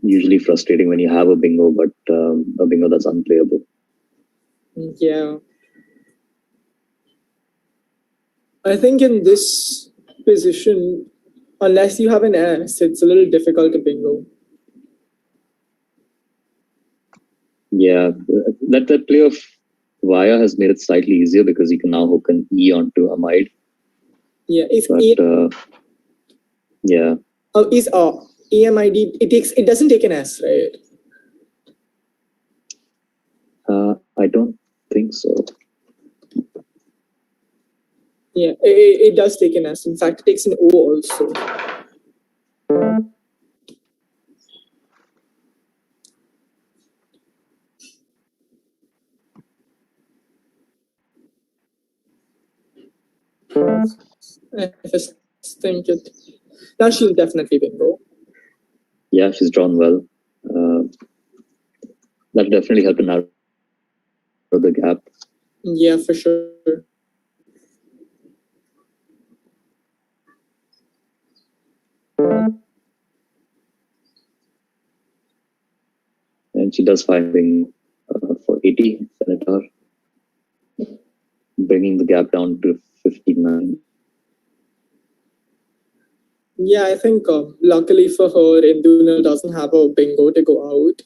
usually frustrating when you have a bingo, but a bingo that's unplayable. Yeah. I think in this position, unless you have an S, it's a little difficult to bingo. Yeah, that play of Vaya has made it slightly easier because you can now hook an E onto Amide. Yeah, if but yeah. Is AMID, it doesn't take an S, right? I don't think so. Yeah, it does take an S. In fact, it takes an O also. I just think it. Now she'll definitely bingo. Yeah, she's drawn well. That definitely helped to narrow the gap. Yeah, for sure. And she does finding for 80 Senator, bringing the gap down to 59. Yeah, I think luckily for her, Indunil doesn't have a bingo to go out.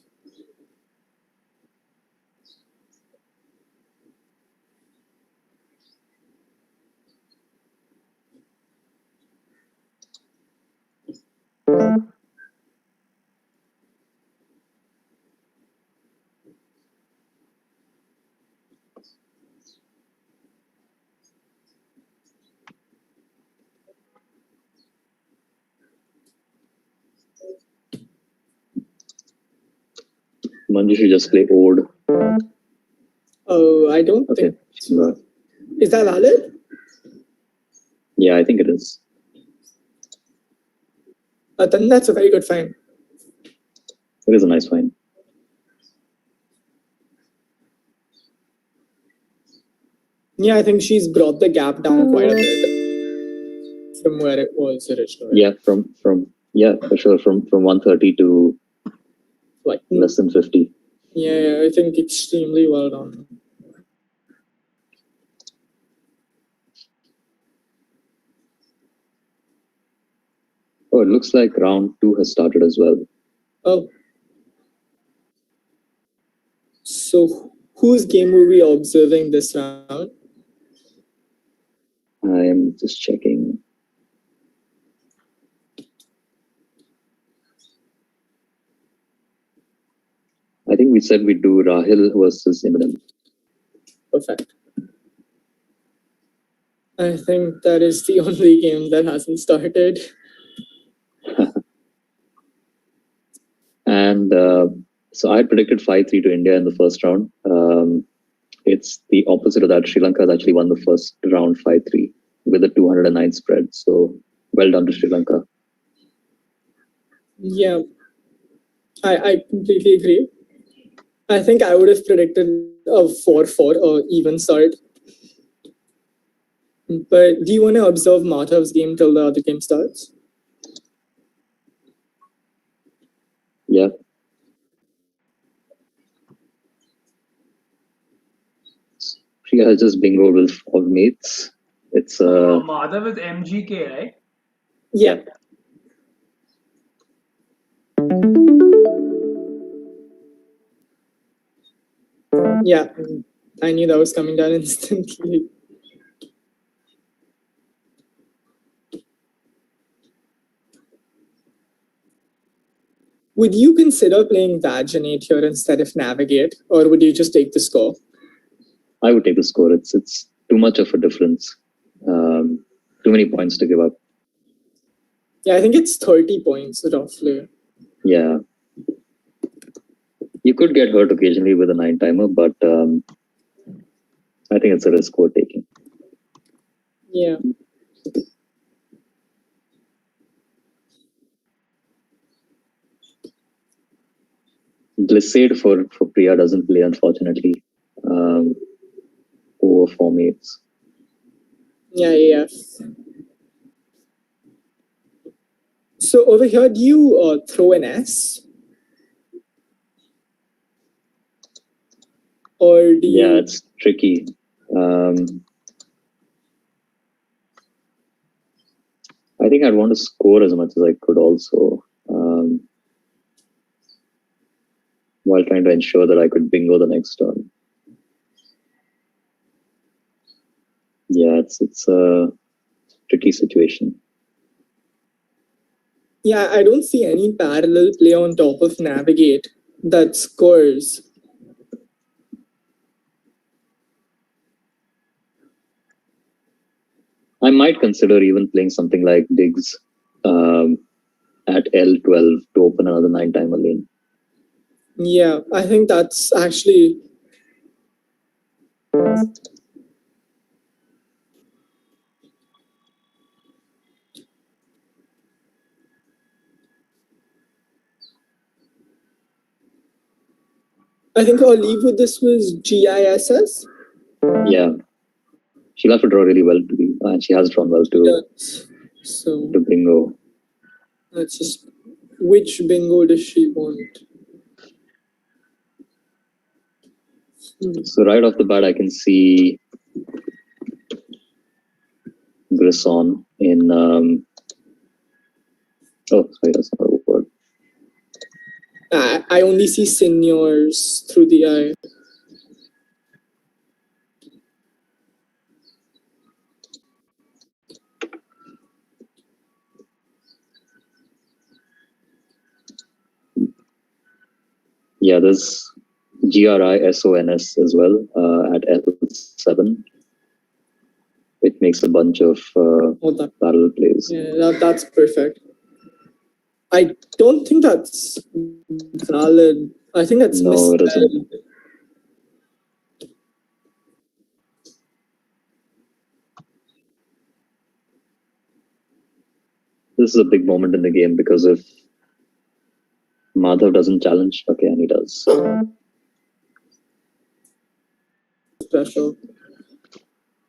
Manju should just play Ode. Oh, I don't think so. Is that valid? Yeah, I think it is. Then that's a very good find. It is a nice find. Yeah, I think she's brought the gap down quite a bit from where it was originally. Yeah, from for sure from 130 to like less than 50. Yeah, I think extremely well done. Oh, it looks like round 2 has started as well. Oh. So whose game were we observing this round? I am just checking. I think we said we'd do Rahil versus Eminem. Perfect. I think that is the only game that hasn't started. And so I had predicted 5-3 to India in the first round. It's the opposite of that. Sri Lanka has actually won the first round 5-3 with a 209 spread. So well done to Sri Lanka. Yeah, I completely agree. I think I would have predicted a 4-4 or even start. But do you want to observe Madhav's game till the other game starts? Yeah. Priya has just bingo with 4 mates. It's Madhav is MGK, right? Yeah. Yeah. I knew that was coming down instantly. Would you consider playing Vaginate here instead of Navigate, or would you just take the score? I would take the score. It's too much of a difference. Too many points to give up. Yeah, I think it's 30 points roughly. Yeah. You could get hurt occasionally with a 9 timer, but I think it's a risk worth taking. Yeah. Glissade for Priya doesn't play, unfortunately. Over 4 mates. Yeah. So over here, do you throw an S? Or do you... Yeah, it's tricky. I think I'd want to score as much as I could also, while trying to ensure that I could bingo the next turn. Yeah, it's a tricky situation. Yeah, I don't see any parallel play on top of Navigate that scores. I might consider even playing something like Diggs at L12 to open another 9 timer lane. Yeah, I think that's actually... I think our leave with this was GISS. Yeah. She'll have to draw really well to be, and she has drawn well to, so to bingo. Let's just... Which bingo does she want? So right off the bat, I can see Grisson in... oh, sorry, that's not a word. I only see seniors through the eye. Yeah, there's GRISONS as well at L7. It makes a bunch of parallel plays. Yeah, that's perfect. I don't think that's valid. I think that's no, it isn't. This is a big moment in the game because if Madhav doesn't challenge, okay, and he does. Special.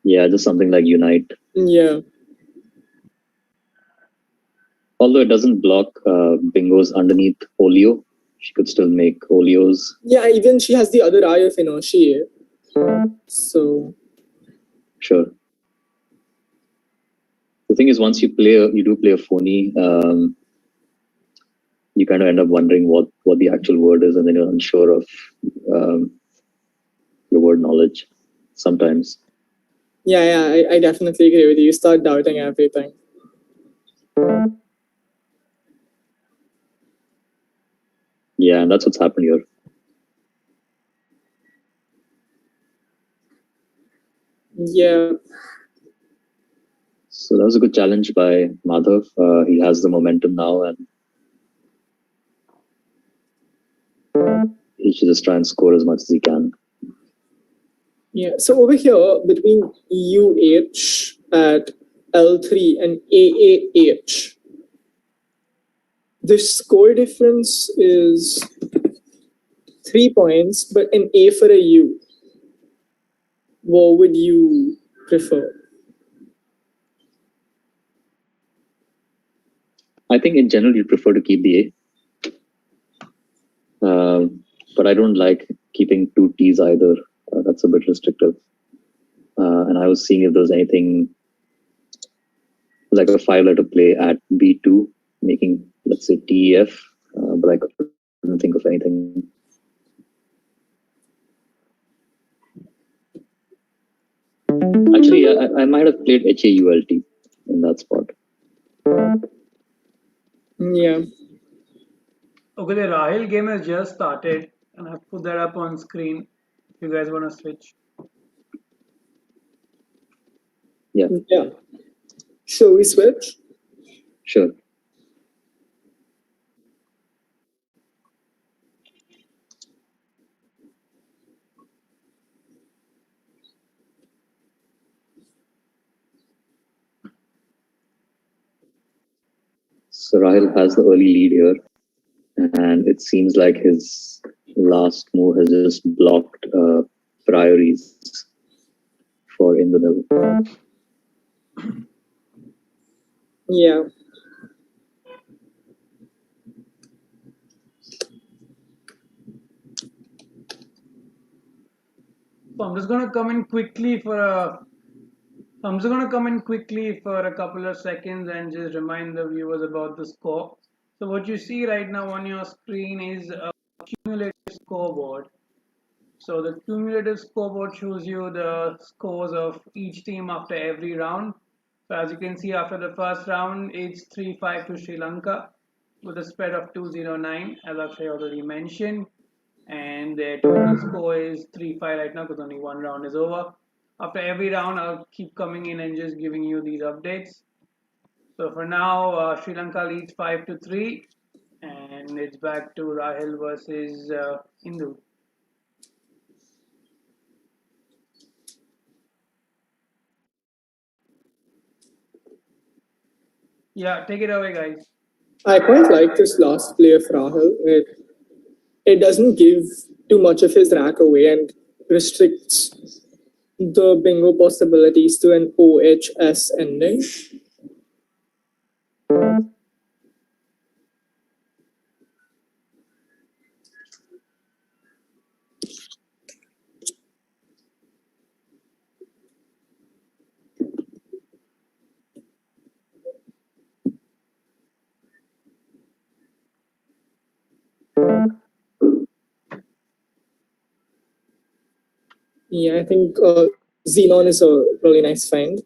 Yeah, just something like Unite. Yeah. Although it doesn't block bingos underneath Olio, she could still make Olios. Yeah, even she has the other eye of Inoshi. So. Sure. The thing is, once you do play a phony, you kind of end up wondering what the actual word is, and then you're unsure of your word knowledge sometimes. Yeah, I definitely agree with you. You start doubting everything. Yeah, and that's what's happened here. Yeah. So that was a good challenge by Madhav. He has the momentum now, and he should just try and score as much as he can. Yeah, so over here, between UH at L3 and AAH, the score difference is 3 points, but an A for a U. What would you prefer? I think in general, you'd prefer to keep the A. But I don't like keeping 2 T's either. That's a bit restrictive. And I was seeing if there's anything like a 5-letter play at B2, making, let's say, TEF, but I couldn't think of anything. Actually, I might have played HAULT in that spot. Yeah. Okay, the Rahil game has just started, and I've put that up on screen. If you guys want to switch. Yeah. Yeah. Shall we switch? Sure. So Rahil has the early lead here, and it seems like his last move has just blocked priorities for Indonil. Yeah. So I'm just gonna come in quickly for a. I'm just gonna come in quickly for a couple of seconds and just remind the viewers about the score. So what you see right now on your screen is a cumulative scoreboard. So the cumulative scoreboard shows you the scores of each team after every round. So as you can see, after the first round, it's 3-5 to Sri Lanka with a spread of 209, as Akshay already mentioned. And their total score is 3-5 right now because only one round is over. After every round, I'll keep coming in and just giving you these updates. So for now, Sri Lanka leads 5-3, and it's back to Rahil versus Indu. Yeah, take it away, guys. I quite like this last play of Rahul. It doesn't give too much of his rack away and restricts the bingo possibilities to an OHS ending. Yeah, I think Xenon is a really nice find.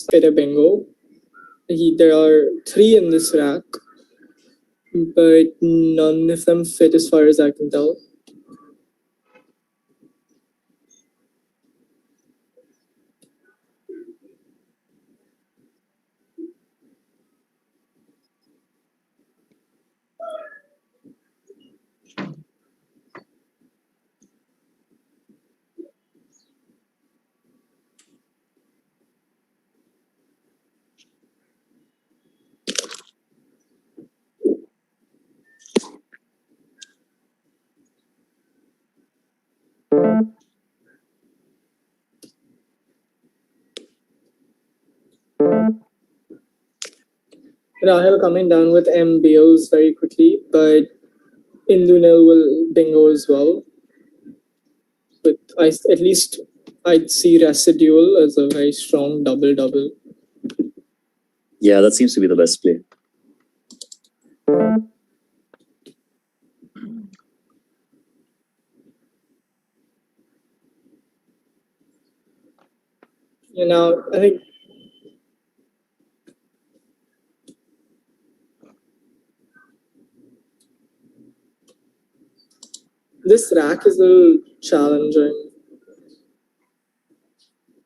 Fit a bingo. There are 3 in this rack, but none of them fit as far as I can tell. Rahel coming down with M Bales very quickly, but Indunil will bingo as well. But at least I'd see Residual as a very strong double-double. Yeah, that seems to be the best play. Now, I think this rack is a little challenging.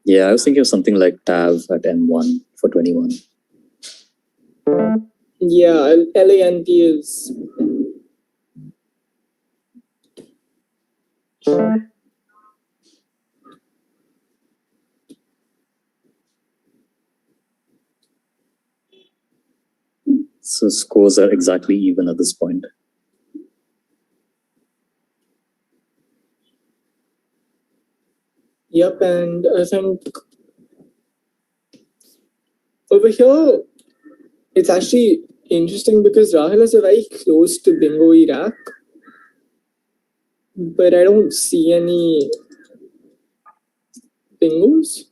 Yeah, I was thinking of something like Tav at M1 for 21. Yeah, LANT is. So scores are exactly even at this point. Yep, and I think over here, it's actually interesting because Rahul is a very close to bingo Iraq, but I don't see any bingos.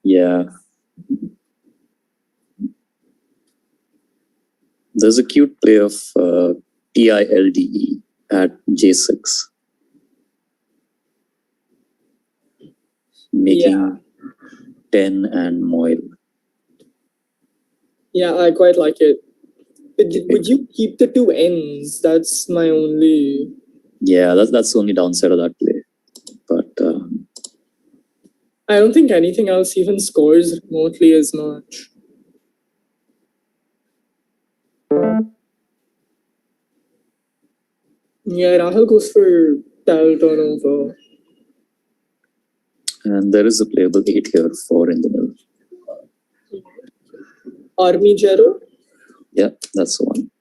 Yeah. There's a cute play of PILDE at J6. Making 10 and Moil. Yeah, I quite like it. But would you keep the two ends? That's my only... Yeah, that's the only downside of that play. But I don't think anything else even scores remotely as much. Yeah, Rahul goes for tile turnover. and there is a playable 8 here, 4 in the middle. Army Jero? Yeah, that's the one.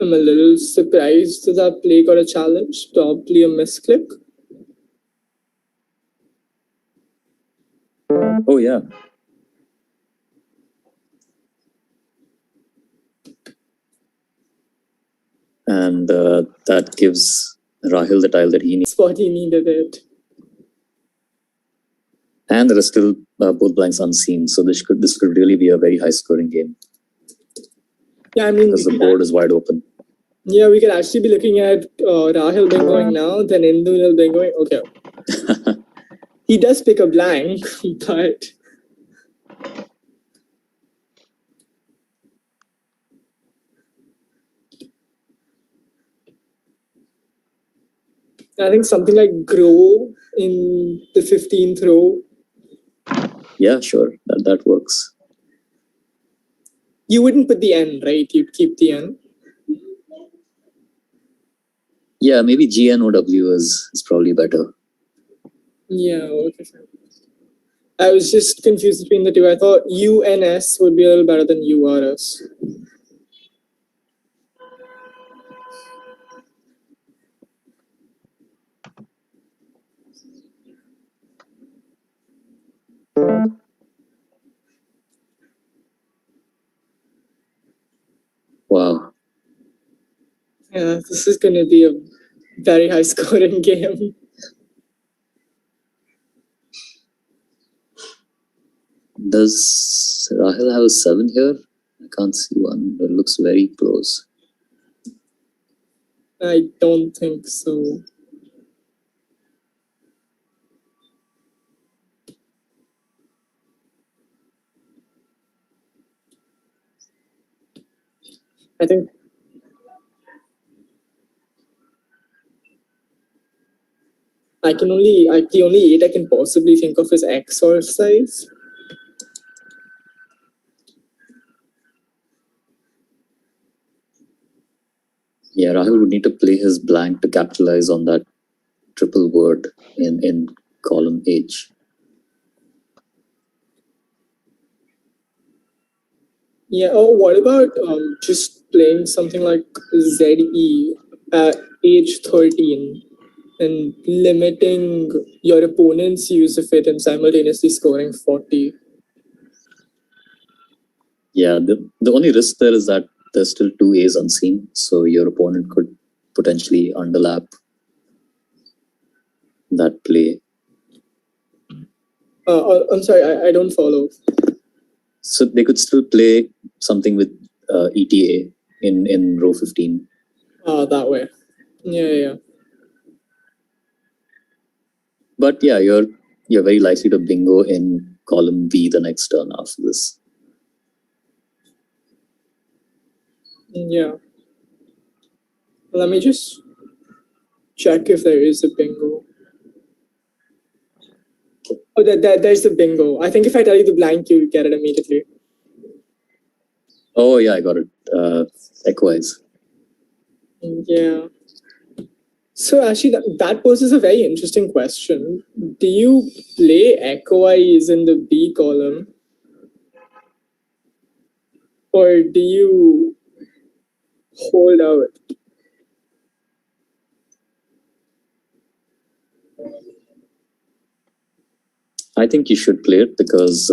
I'm a little surprised that that play got a challenge, probably a misclick. Oh, yeah. And that gives Rahil the tile that he needs. Spot he needed it. And there are still both blanks unseen, so this could really be a very high scoring game. Yeah, I mean, because the board is wide open. Yeah, we could actually be looking at Rahil bingoing now, then Indunil bingoing. Okay. He does pick a blank, but... I think something like grow in the 15th row. Yeah, sure. That works. You wouldn't put the N, right? You'd keep the N. Yeah, maybe GNOW is probably better. Yeah, okay. I was just confused between the two. I thought UNS would be a little better than URS. Wow. Yeah, this is going to be a very high scoring game. Does Rahil have a 7 here? I can't see one. It looks very close. I don't think so. I think the only 8 I can possibly think of is XOR size. Yeah, Rahul would need to play his blank to capitalize on that triple word in column H. Yeah, oh, what about just playing something like ZE at age 13 and limiting your opponent's use of it and simultaneously scoring 40? Yeah, the only risk there is that there's still 2 A's unseen, so your opponent could potentially underlap that play. I'm sorry, I don't follow. So they could still play something with ETA in row 15. That way. Yeah. But yeah, you're very likely to bingo in column B the next turn after this. Yeah. Let me just check if there is a bingo. Oh, there's the bingo. I think if I tell you the blank, you'll get it immediately. Oh, yeah, I got it. Equise. Yeah. So actually, that poses a very interesting question. Do you play echo-eyes in the B column? Or do you hold out? I think you should play it because,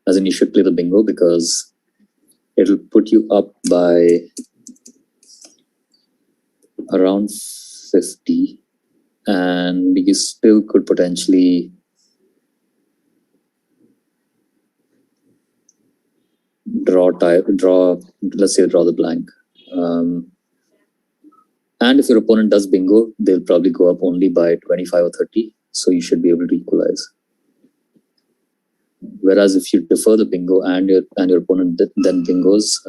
as in you should play the bingo because it'll put you up by around 50 and you still could potentially draw, let's say draw the blank. And if your opponent does bingo, they'll probably go up only by 25 or 30. So you should be able to equalize. Whereas if you defer the bingo and your opponent then bingos,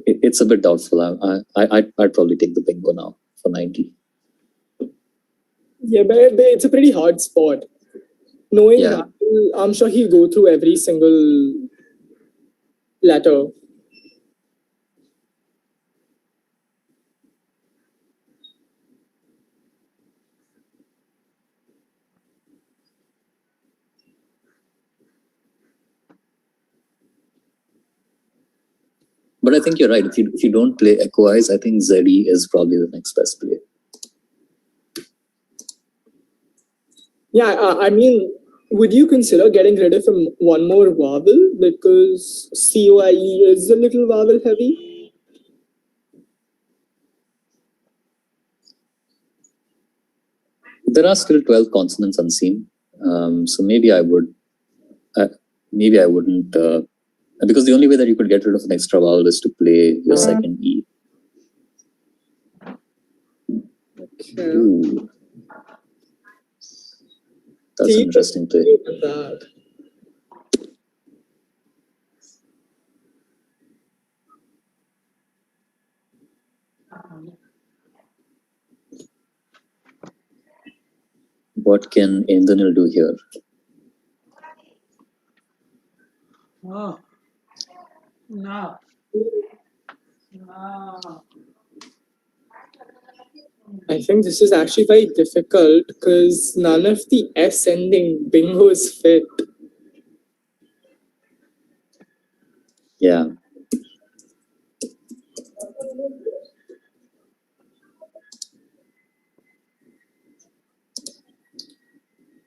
it's a bit doubtful. I'd probably take the bingo now for 90. Yeah, but it's a pretty hard spot. Knowing that, I'm sure he'll go through every single letter. But I think you're right. If you don't play Echo Eyes, I think ZE is probably the next best play. Yeah, I mean, would you consider getting rid of one more vowel because COIE is a little vowel heavy? There are still 12 consonants unseen, so maybe I would. Maybe I wouldn't, because the only way that you could get rid of an extra vowel is to play your second E. Okay. Ooh. That's an interesting play. What can Indranil do here? Oh. No. No. I think this is actually very difficult because none of the S ending bingos fit. Yeah.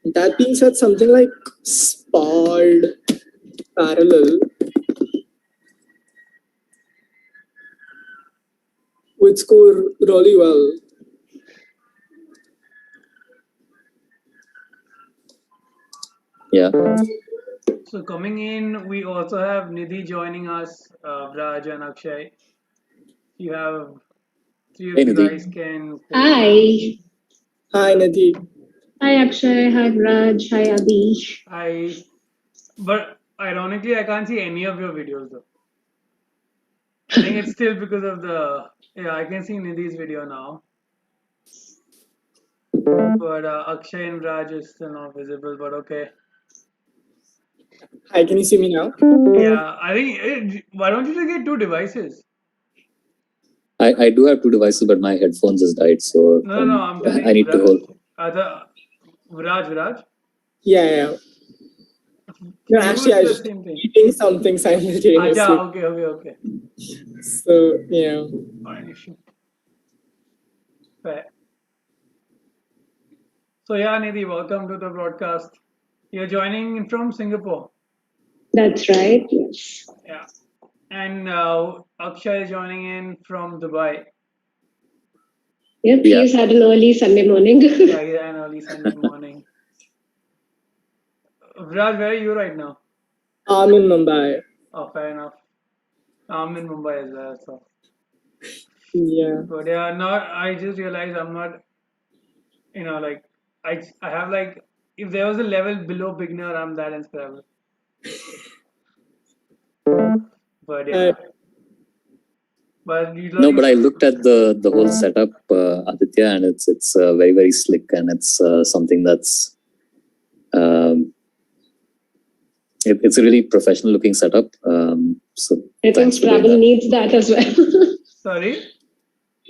That being said, something like sparred parallel would score really well. Yeah. So coming in, we also have Nidhi joining us, Raj and Akshay. You have three of you guys can. Hi. Hi, Nidhi. Hi, Akshay. Hi, Raj. Hi, Abhi. Hi. But ironically, I can't see any of your videos though. I think it's still because of the. Yeah, I can see Nidhi's video now. But Akshay and Raj is still not visible, but okay. Hi, can you see me now? Yeah, I think. Why don't you just get two devices? I do have two devices, but my headphones just died, so No, I'm telling I need to hold. Viraj? Yeah. No, actually, I was eating something simultaneously. Okay. So, yeah. Not an issue. Fair. So, yeah, Nidhi, welcome to the broadcast. You're joining from Singapore. That's right, yes. Yeah. And Akshay is joining in from Dubai. Yep, he's had an early Sunday morning. Yeah, he had an early Sunday morning. Viraj, where are you right now? I'm in Mumbai. Oh, fair enough. I'm in Mumbai as well, so. Yeah. But yeah, I just realized I'm not, like, I have like, if there was a level below beginner, I'm that in Scrabble. But yeah. But but I looked at the whole setup, Aditya, and it's very, very slick, and it's something that's it's a really professional looking setup. So I think Scrabble needs that as well. Sorry?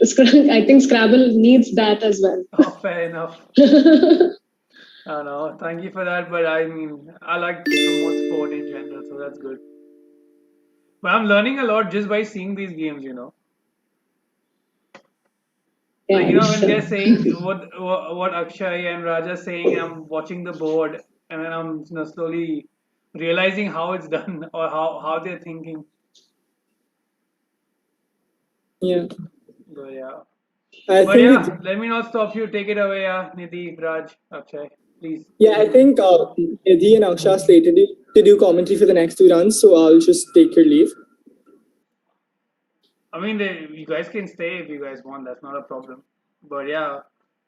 I think Scrabble needs that as well. Oh, fair enough. Oh, no, thank you for that. But I mean, I like to promote sport in general, so that's good. But I'm learning a lot just by seeing these games, you know. Yeah, Like, I'm when sure. they're saying what Akshay and Raja saying, I'm watching the board, and then I'm slowly realizing how it's done or how they're thinking. Yeah. So yeah. I But think yeah, let me not stop you. Take it away, Nidhi, Raj, Akshay, please. I think Nidhi and Aksha slated to do commentary for the next 2 rounds, so I'll just take your leave. I mean, you guys can stay if you guys want. That's not a problem. But yeah.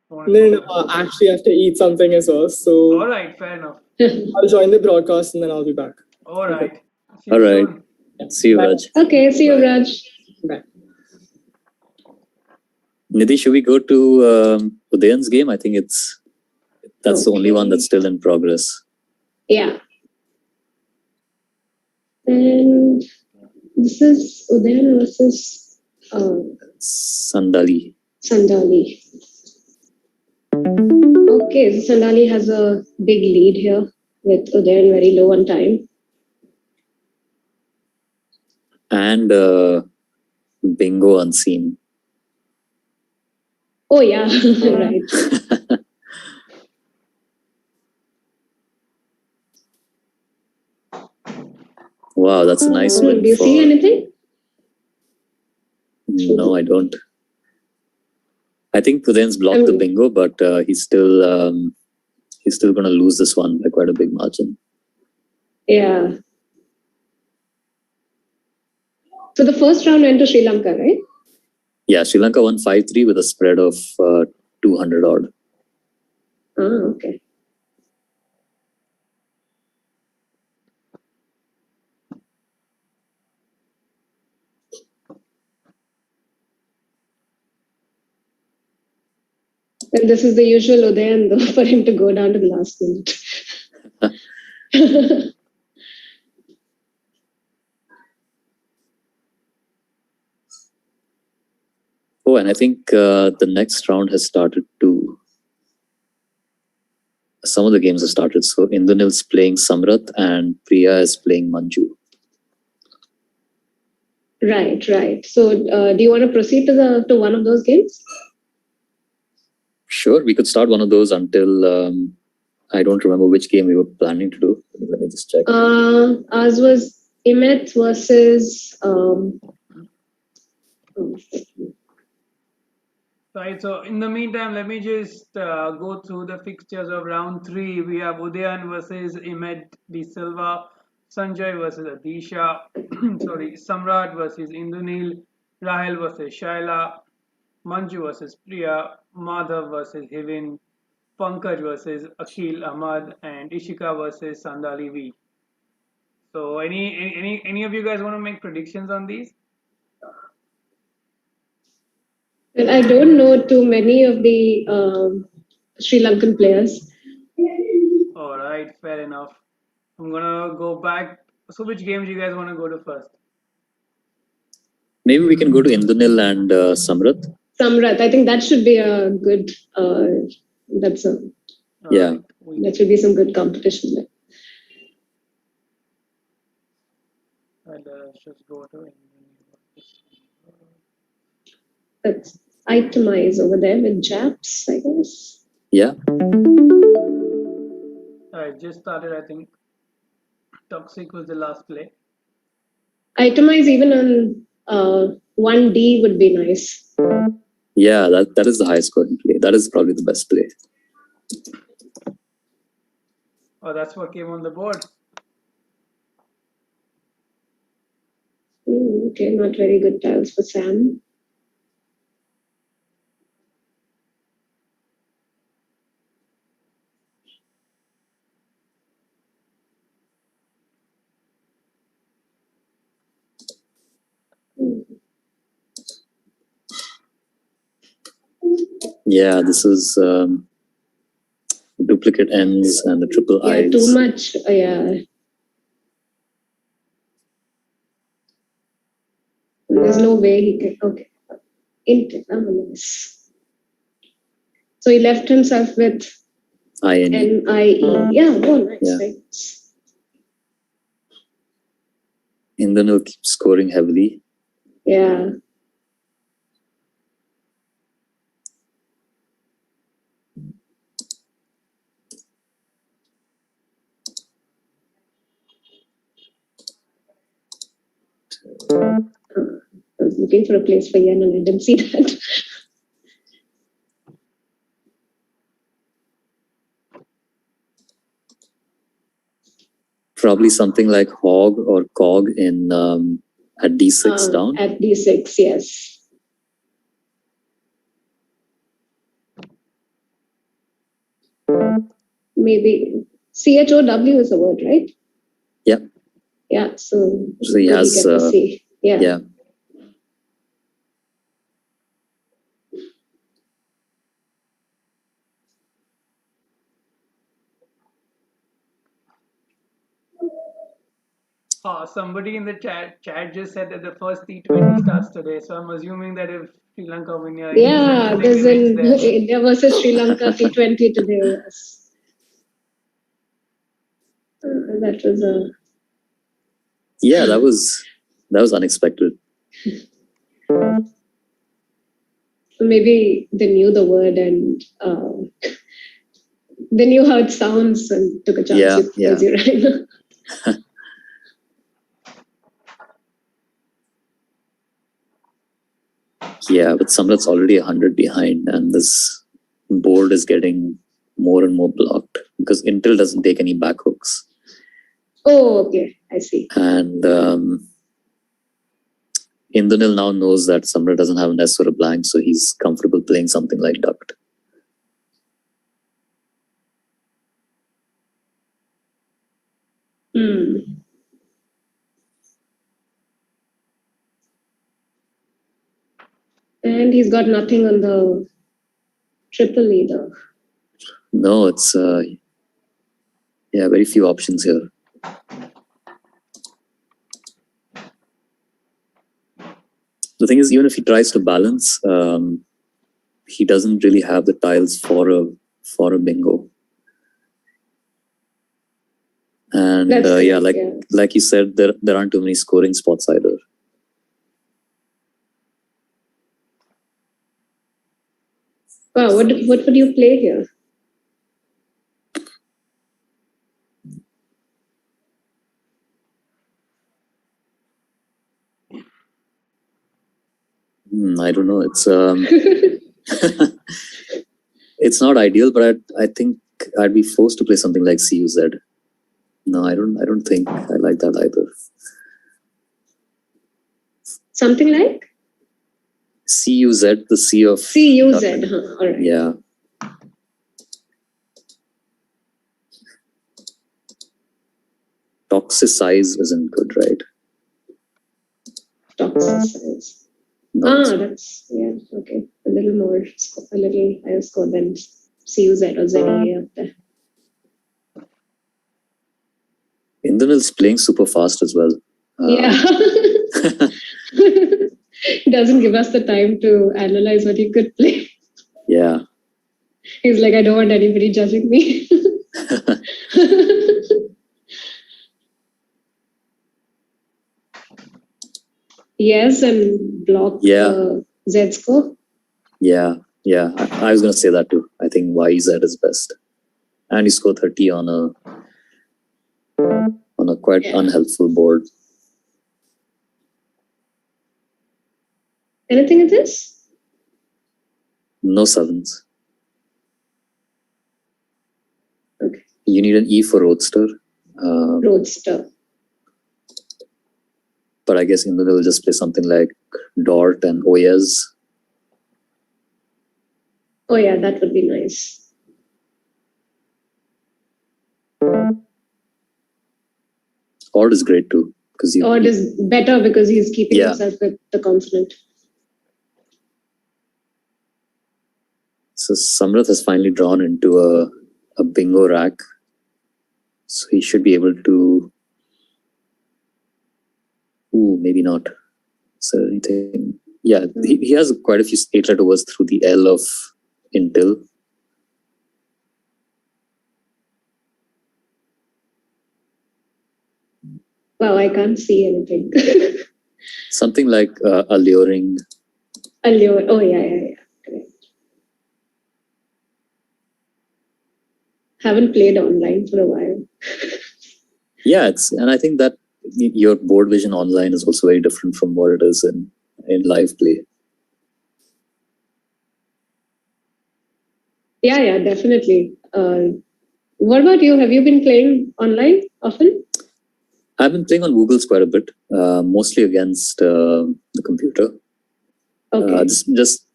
No, actually, I have to eat something as well, so All right, fair enough. I'll join the broadcast and then I'll be back. All right. See All you right. soon. See you, Bye. Raj. Okay, see you, Raj. Bye. Nidhi, should we go to Udayan's game? I think that's the only one that's still in progress. Yeah. And this is Udayan versus Sandali. Sandali. Okay, so Sandali has a big lead here with Udayan very low on time. And bingo unseen. Oh yeah, right. Wow, that's a nice win. Do you see anything? No, I don't. I think Udayan's blocked the bingo, but he's still going to lose this one by quite a big margin. Yeah. So the first round went to Sri Lanka, right? Yeah, Sri Lanka won 5-3 with a spread of 200 odd. Ah, okay. And this is the usual Udayan though, for him to go down to the last minute. Oh, and I think the next round has started too. Some of the games have started. So Indranil's playing Samrat and Priya is playing Manju. Right. So do you want to proceed to one of those games? Sure, we could start one of those until I don't remember which game we were planning to do. Let me just check. Ours was Imet versus Right, so in the meantime, let me just go through the fixtures of round 3. We have Udayan versus Imed De Silva, Sanjay versus Adisha, Samrat versus Indunil, Rahel versus Shyla, Manju versus Priya, Madhav versus Hivin, Pankaj versus Akhil Ahmad, and Ishika versus Sandali V. So, any of you guys want to make predictions on these? Well, I don't know too many of the Sri Lankan players. All right, fair enough. I'm gonna go back. So, which games do you guys want to go to first? Maybe we can go to Indranil and Samrat. Samrat, I think that should be a good. That should be some good competition there. Let's just go to Let's itemize over there with Japs, I guess. Yeah. I just started, I think. Toxic was the last play. Itemize even on 1D would be nice. Yeah, that is the highest scoring play. That is probably the best play. Oh, that's what came on the board. Okay, not very good tiles for Sam. Yeah, this is duplicate ends and the triple eyes. Yeah, too much. Yeah. There's no way he can. Okay. Intel. Oh, nice. So he left himself with NIE. Yeah, oh, nice. Yeah. Right. Indrano keeps scoring heavily. Yeah. I was looking for a place for Yen and I didn't see that. Probably something like hog or cog in at d6 down. At d6, yes. Maybe CHOW is a word, right? Yeah. Yeah, so he has get the C. Yeah. Somebody in the chat just said that the first T20 starts today, so I'm assuming that if Sri Lanka win, there's an India versus Sri Lanka T20 today. Yes, that was a. Yeah, that was unexpected. Maybe they knew the word and they knew how it sounds and took a chance with Crazy Rhino. Yeah, but Samrat's already 100 behind, and this board is getting more and more blocked because Intel doesn't take any back hooks. Oh, okay, I see. And Indranil now knows that Samrat doesn't have an S or a blank, so he's comfortable playing something like duct. And he's got nothing on the triple either. No, it's very few options here. The thing is, even if he tries to balance, he doesn't really have the tiles for a bingo. And like you said, there aren't too many scoring spots either. Wow, what would you play here? I don't know. It's it's not ideal, but I think I'd be forced to play something like CUZ. No, I don't think I like that either. Something like? CUZ, the C of... CUZ, all right. Yeah. Toxicize isn't good, right? Toxicize. That's, okay. A little higher score than CUZ or ZEA up there. Indranil's playing super fast as well. He doesn't give us the time to analyze what he could play. Yeah. He's like, I don't want anybody judging me. Yes, and block Z score. Yeah. I was going to say that too. I think YZ is best. And he scored 30 on a quite unhelpful board. Anything in this? No sevens. Okay. You need an E for Roadster. Roadster. But I guess Indranil will just play something like Dort and Oyez. Oh yeah, that would be nice. Odd is great too. Odd is better because he's keeping himself with the consonant. So Samrat has finally drawn into a bingo rack. So he should be able to... Ooh, maybe not. Is there anything? Yeah, he has quite a few 8-letter words through the L of Intel. Wow, I can't see anything. Something like alluring. Allure. Oh, yeah. Correct. Haven't played online for a while. Yeah, and I think that your board vision online is also very different from what it is in live play. Yeah, definitely. What about you? Have you been playing online often? I've been playing on Google's quite a bit, mostly against the computer. Okay. Just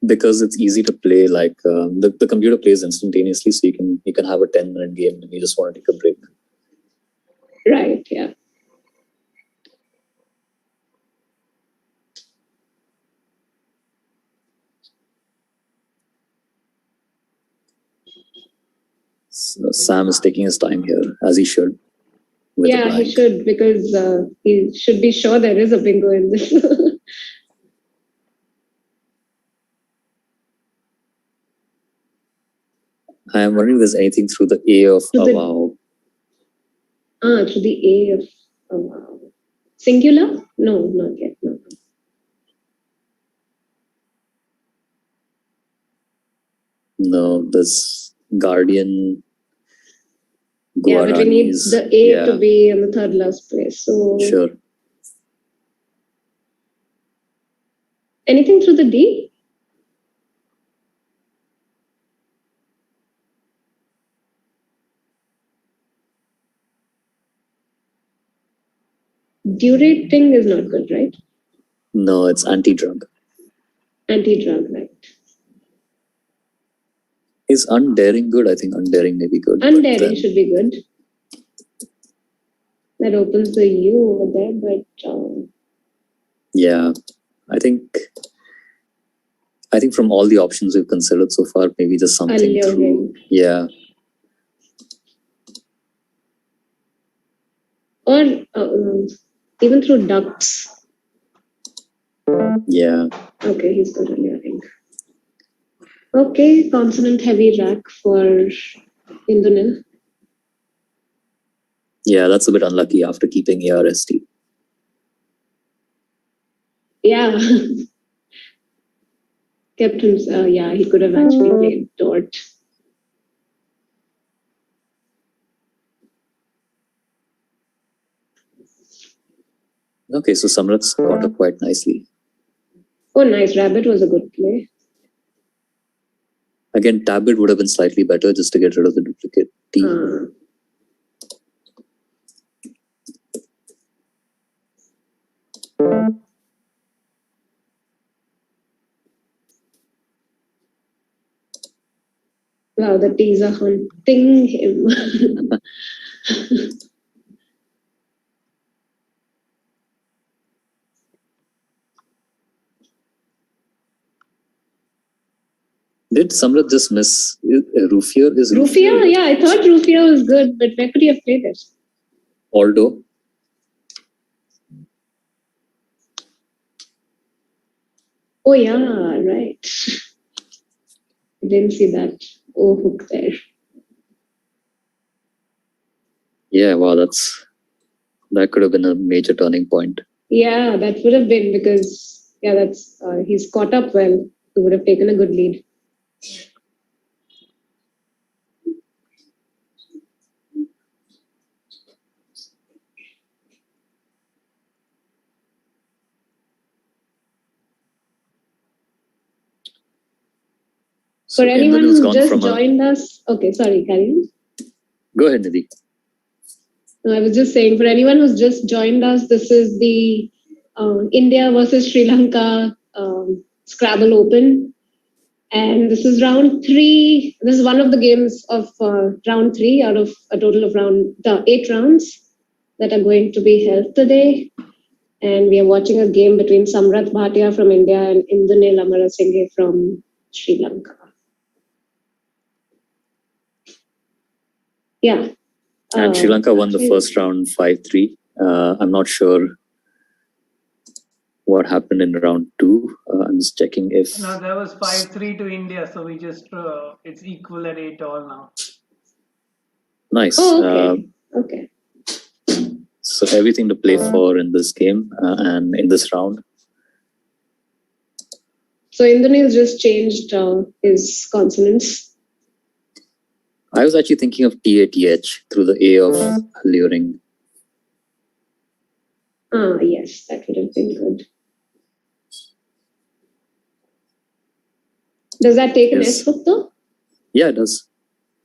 because it's easy to play, like the computer plays instantaneously, so you can have a 10-minute game and you just want to take a break. Right, yeah. So Sam is taking his time here, as he should. Yeah, he should, because he should be sure there is a bingo in this. I am wondering if there's anything through the A of wow. Through the A of wow. Singular? No, not yet. No. No, this Guardian. Yeah, but we need the A to be in the third last place. So sure. Anything through the D? Durating is not good, right? No, it's anti-drug. Anti-drug, right. Is undaring good? I think undaring may be good. Undaring should be good. That opens the U over there, but yeah, I think from all the options we've considered so far, maybe just something through. Yeah. Or even through ducts. Yeah. Okay, he's got alluring. Okay, consonant heavy rack for Indonil. Yeah, that's a bit unlucky after keeping ARST. Yeah. Kept him, yeah, he could have actually played Dort. Okay, so Samrat's caught up quite nicely. Oh, nice. Rabbit was a good play. Again, Tablet would have been slightly better just to get rid of the duplicate T. Wow, the T's are haunting him. Did Samrat just miss Rufia? Rufia? Yeah, I thought Rufia was good, but where could he have played it? Aldo. Oh, yeah, right. I didn't see that. Oh, hook there. Yeah, wow, that could have been a major turning point. Yeah, that would have been, because that's he's caught up well. He would have taken a good lead. So for anyone who's just joined us, okay, sorry, Karim. Go ahead, Nidhi. No, I was just saying, for anyone who's just joined us, this is the India versus Sri Lanka Scrabble Open. And this is round 3. This is one of the games of round 3 out of a total of 8 rounds that are going to be held today. And we are watching a game between Samrat Bhatia from India and Indunil Amarasinghe from Sri Lanka. Yeah. And Sri Lanka won the first round 5-3. I'm not sure what happened in round 2. I'm just checking if... No, that was 5-3 to India, so we just it's equal at 8-all now. Nice. Oh, okay. So everything to play for in this game and in this round. So Indranil just changed his consonants. I was actually thinking of TATH through the A of alluring. Yes, that would have been good. Does that take an S hook though? Yeah, it does.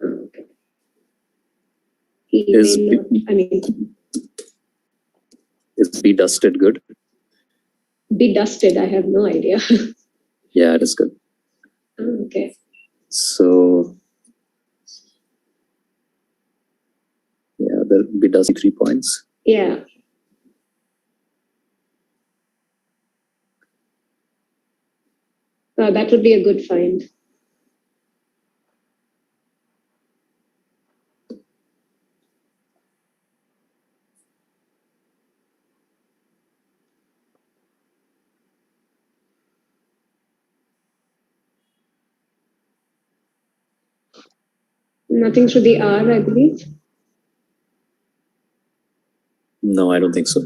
Okay. Is be dusted good? Be dusted, I have no idea. Yeah, it is good. Okay. So, yeah, there'll be dusty 3 points. Yeah. That would be a good find. Nothing through the R, I believe. No, I don't think so.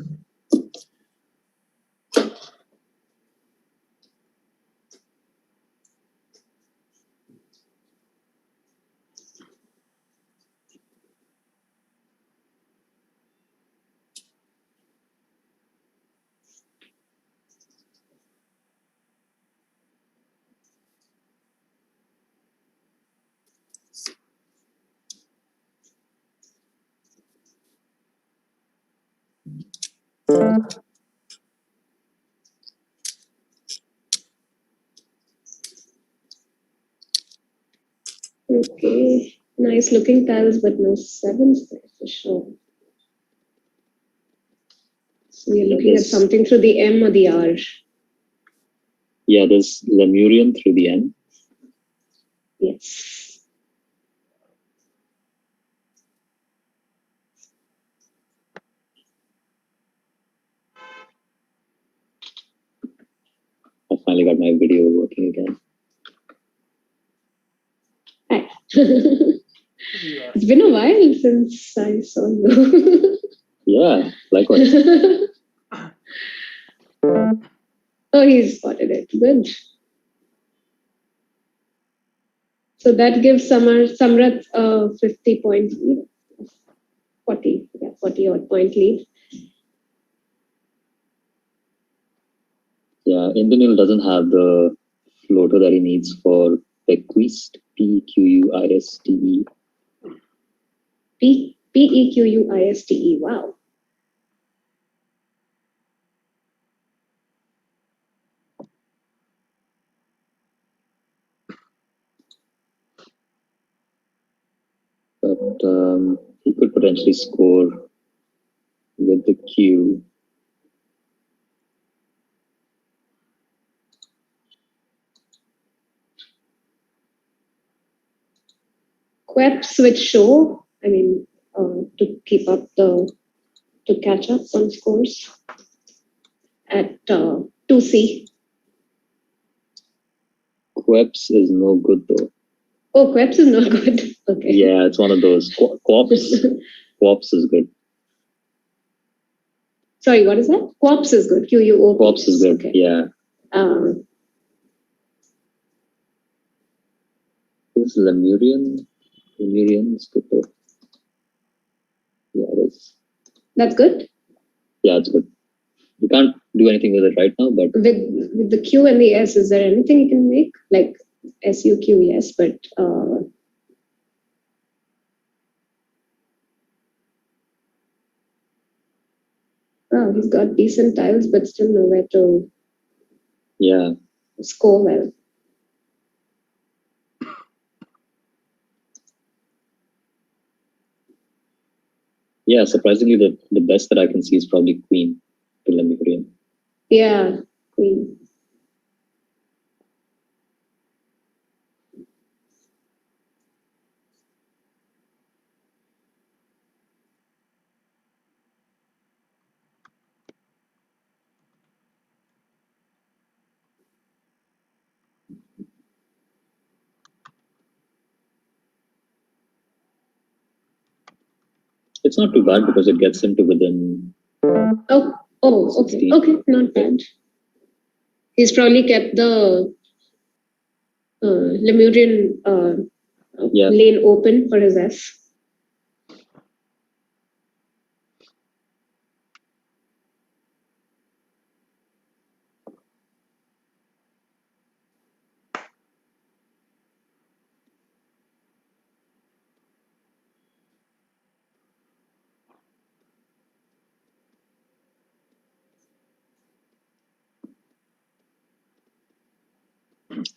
Okay. Nice looking tiles, but no sevens there for sure. So we're looking at something through the M or the R. Yeah, there's Lemurian through the N. Yes. I finally got my video working again. Hi. It's been a while since I saw you. Yeah, likewise. Oh, he spotted it. Good. So that gives Samrat a 50-point lead. 40 odd point lead. Yeah, Indranil doesn't have the floater that he needs for Pequist. Pequiste. Pequiste. Wow. But he could potentially score with the Q. Queps with show. I mean, to keep up to catch up on scores at 2C. Queps is no good though. Oh, Queps is not good. Okay. Yeah, it's one of those. Quops is good. Sorry, what is that? Quops is good. Quops. Quops is good. Okay. Yeah. Is Lemurian? Lemurian is good though. Yeah, it is. That's good. Yeah, it's good. You can't do anything with it right now, but with the Q and the S, is there anything you can make? Like SUQ, yes, but oh, he's got decent tiles, but still nowhere to score well. Yeah, surprisingly, the best that I can see is probably Queen to Lemurian. Yeah, Queen. It's not too bad because it gets him to within. Okay. 16. Okay, not bad. He's probably kept the Lemurian lane open for his F.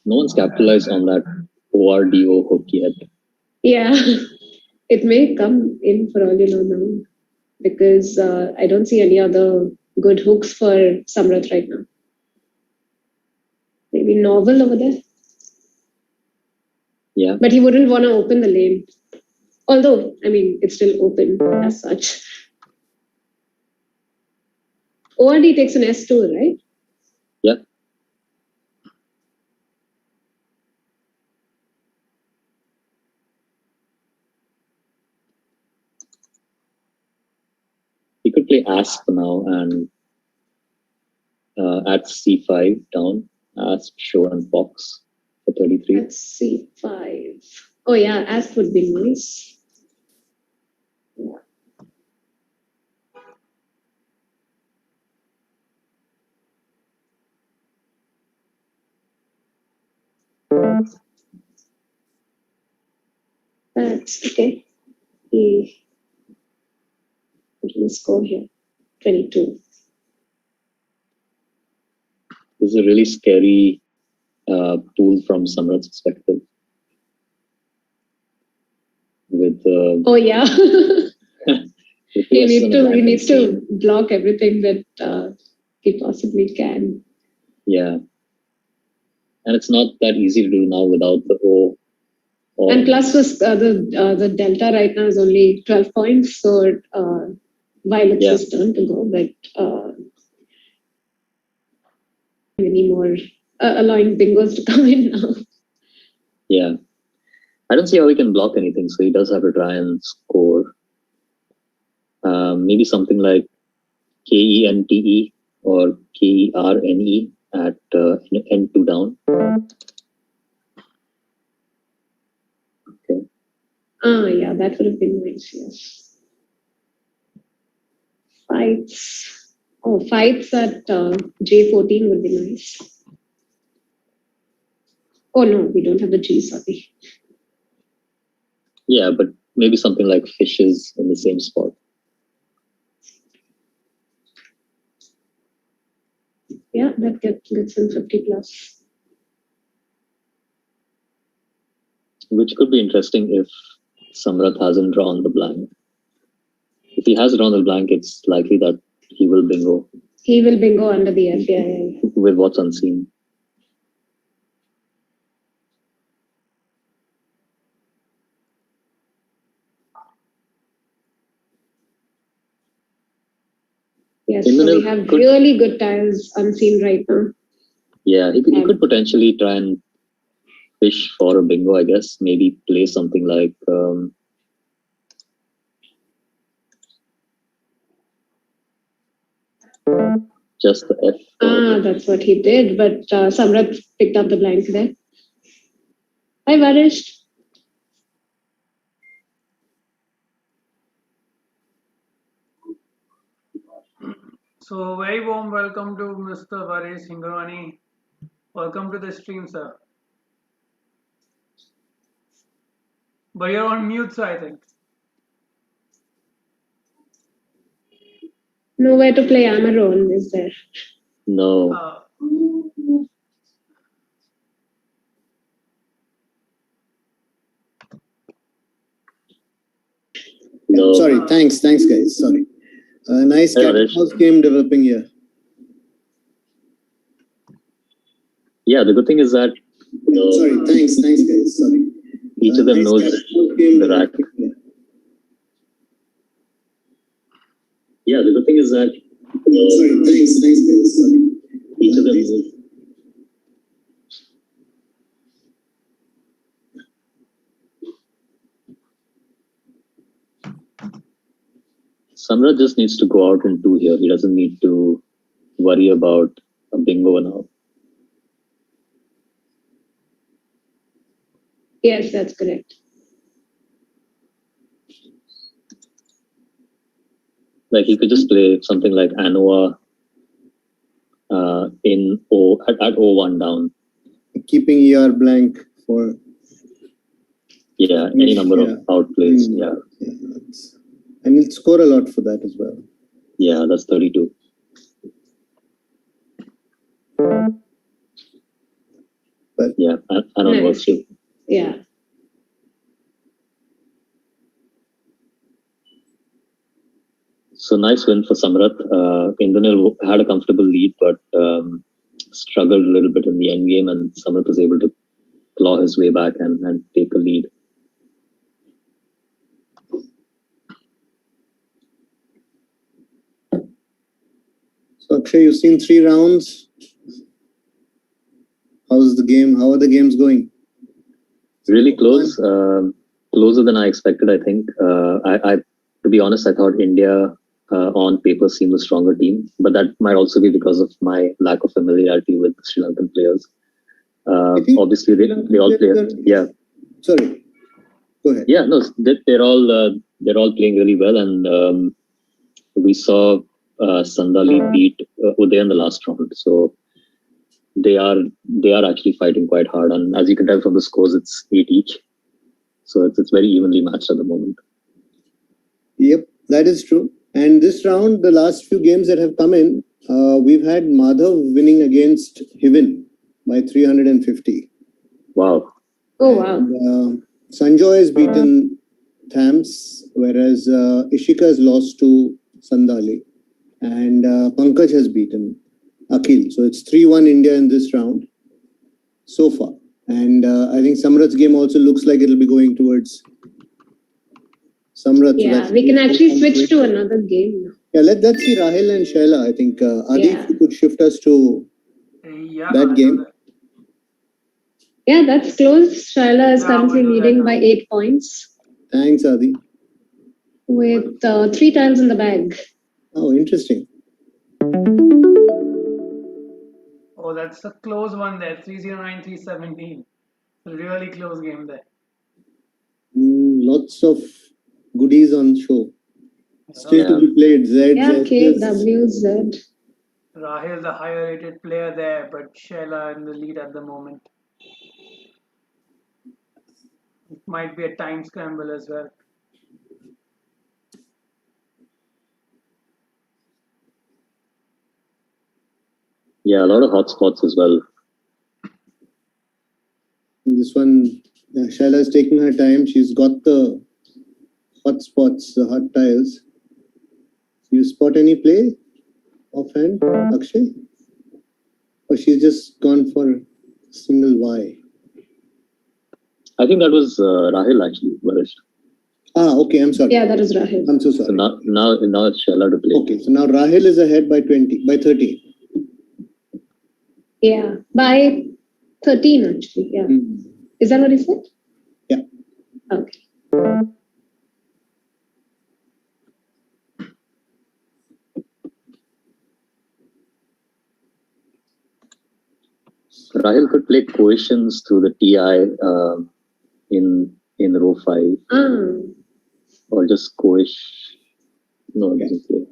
No one's capitalized on that ORDO hook yet. Yeah, it may come in for all you know now, because I don't see any other good hooks for Samrat right now. Maybe novel over there. Yeah. But he wouldn't want to open the lane. Although, I mean, it's still open as such. ORD takes an S2, right? Yeah. He could play Asp now and at C5 down, Asp, Show, and Fox for 33. At C5. Oh yeah, Asp would be nice. Yeah. That's okay. Let's score here. 22. This is a really scary tool from Samrat's perspective. With oh yeah. He needs to scene. block everything that he possibly can. Yeah. And it's not that easy to do now without the O. And plus the delta right now is only 12 points, so while it's his turn to go, but many more allowing bingos to come in now. Yeah. I don't see how he can block anything, so he does have to try and score. Maybe something like KENTE or KERNE at N2 down. Okay. Yeah, that would have been nice, yes. Fights. Oh, fights at J14 would be nice. Oh no, we don't have the G, sorry. Yeah, but maybe something like fishes in the same spot. Yeah, that gets him 50 plus. Which could be interesting if Samrat hasn't drawn the blank. If he has drawn the blank, it's likely that he will bingo. He will bingo under the F, yeah. With what's unseen. Yes, so we have really good tiles unseen right now. Yeah, he could potentially try and fish for a bingo, I guess. Maybe play something like just the F. That's what he did, but Samrat picked up the blank there. Hi, Varish. So, very warm welcome to Mr. Varish Hingrawani. Welcome to the stream, sir. But you're on mute, so I think. Nowhere to play Amaron, is there? No. No. Sorry, thanks guys. Sorry. Nice cat house game developing here. Yeah, the good thing is that. Sorry, thanks guys. Sorry. Each of them knows the rack. Yeah, the good thing is that. Sorry, thanks guys. Sorry. Each of them knows. Samrat just needs to go out in 2 here. He doesn't need to worry about a bingo now. Yes, that's correct. Like he could just play something like Anoa in at 0-1 down. Keeping ER blank for any number of outplays. And he'll score a lot for that as well. Yeah, that's 32. But yeah, I don't work too. Yeah. So nice win for Samrat. Indraneil had a comfortable lead, but struggled a little bit in the end game, and Samrat was able to claw his way back and take a lead. So Akshay, you've seen 3 rounds. How's the game? How are the games going? Really close. Closer than I expected, I think. To be honest, I thought India on paper seemed a stronger team, but that might also be because of my lack of familiarity with Sri Lankan players. Obviously, they all play. Yeah. Sorry. Go ahead. Yeah, no, they're all playing really well, and we saw Sandali beat Uday in the last round. So they are actually fighting quite hard, and as you can tell from the scores, it's 8 each. So it's very evenly matched at the moment. Yep, that is true. And this round, the last few games that have come in, we've had Madhav winning against Hivin by 350. Wow. Oh, wow. And, Sanjoy has beaten Thams, whereas Ishika has lost to Sandali. And Pankaj has beaten Akhil. So it's 3-1 India in this round so far. And I think Samrat's game also looks like it'll be going towards Samrat. Yeah, we can actually switch to another game now. Yeah, let's see Rahil and Shyla. I think Adi, if you could shift us to that game. Yeah, that's close. Shyla is currently leading by 8 points. Thanks, Adi. With 3 tiles in the bag. Oh, interesting. Oh, that's a close one there. 309-317. Really close game there. Lots of goodies on show. Still to be played. KWZ. Rahil, the higher rated player there, but Shyla in the lead at the moment. It might be a time scramble as well. Yeah, a lot of hot spots as well. This one, Shyla is taking her time. She's got the hot spots, the hot tiles. You spot any play offhand, Akshay? Or she's just gone for single Y? I think that was Rahil actually, Varish. Okay, I'm sorry. Yeah, that is Rahil. I'm so sorry. So now it's Shyla to play. Okay, so now Rahil is ahead by 30. Yeah, by 13 actually. Yeah. Is that what he said? Yeah. Okay. Rahil could play cohesions through the TI in row 5. Or just coish. No, it doesn't play.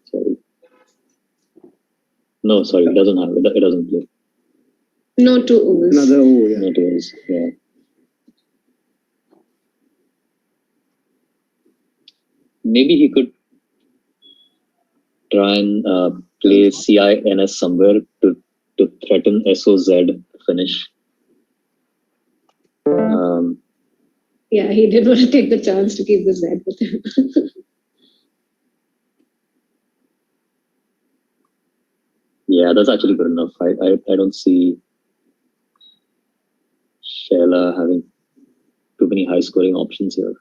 Sorry. No, sorry, it doesn't have it. It doesn't play. No 2 overs. Another O, yeah. No 2 overs, yeah. Maybe he could try and play CINS somewhere to threaten SOZ finish. Yeah, he did want to take the chance to keep the Z with him. Yeah, that's actually good enough. I don't see Shyla having too many high scoring options here.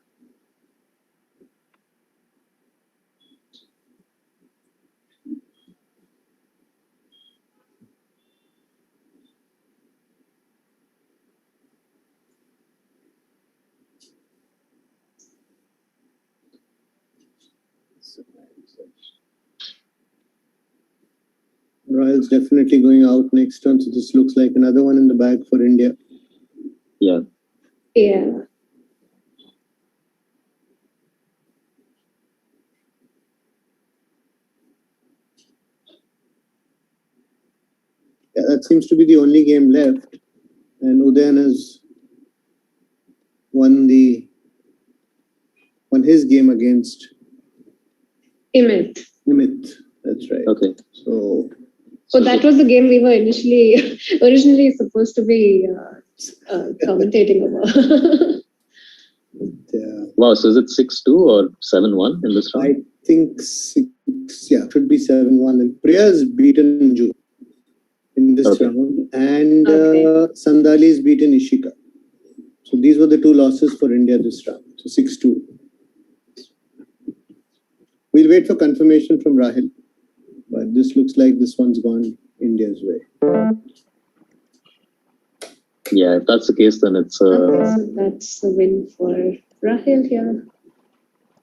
Royal's definitely going out next turn, so this looks like another one in the bag for India. Yeah. Yeah. Yeah, that seems to be the only game left. And Udayan has won his game against Imit. That's right. Okay. So that was the game we were originally supposed to be commentating about. Wow, so is it 6-2 or 7-1 in this round? I think 6, should be 7-1. And Priya has beaten Manju in this round. And Sandali has beaten Ishika. So these were the two losses for India this round. So 6-2. We'll wait for confirmation from Rahil. But this looks like this one's gone India's way. Yeah, if that's the case, then it's... so that's the win for Rahil here.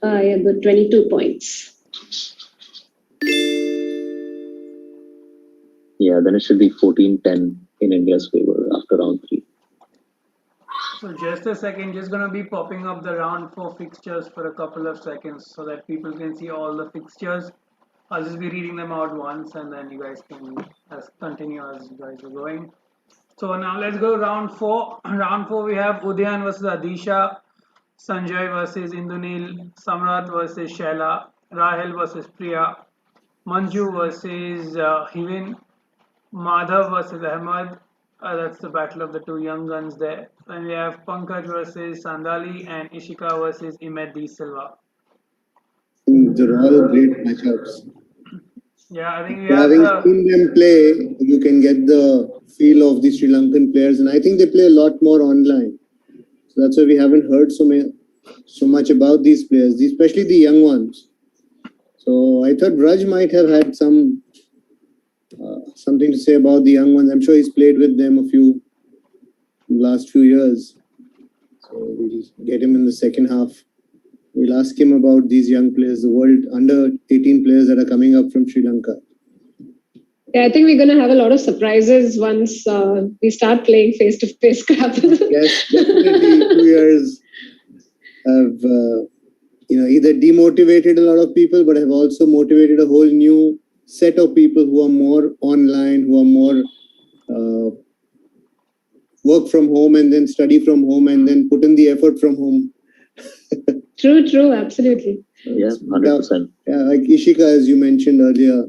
I got 22 points. Yeah, then it should be 14-10 in India's favor after round 3. So just a second, just gonna be popping up the round 4 fixtures for a couple of seconds so that people can see all the fixtures. I'll just be reading them out once and then you guys can continue as you guys are going. So now let's go round 4. Round 4 we have Udayan versus Adisha, Sanjay versus Indunil, Samrat versus Shyla, Rahil versus Priya, Manju versus Hivin, Madhav versus Ahmad. That's the battle of the two young guns there. Then we have Pankaj versus Sandali and Ishika versus Imed D Silva. They're all great matchups. Yeah, I think we having seen them play, you can get the feel of the Sri Lankan players, and I think they play a lot more online. So that's why we haven't heard so much about these players, especially the young ones. So I thought Raj might have had something to say about the young ones. I'm sure he's played with them last few years. So we'll get him in the second half. We'll ask him about these young players, the world under 18 players that are coming up from Sri Lanka. Yeah, I think we're going to have a lot of surprises once we start playing face-to-face Scrabble. Yes, definitely 2 years have either demotivated a lot of people, but have also motivated a whole new set of people who are more online, who are more work from home and then study from home and then put in the effort from home. True, absolutely. Yeah, 100%. Yeah, like Ishika, as you mentioned earlier,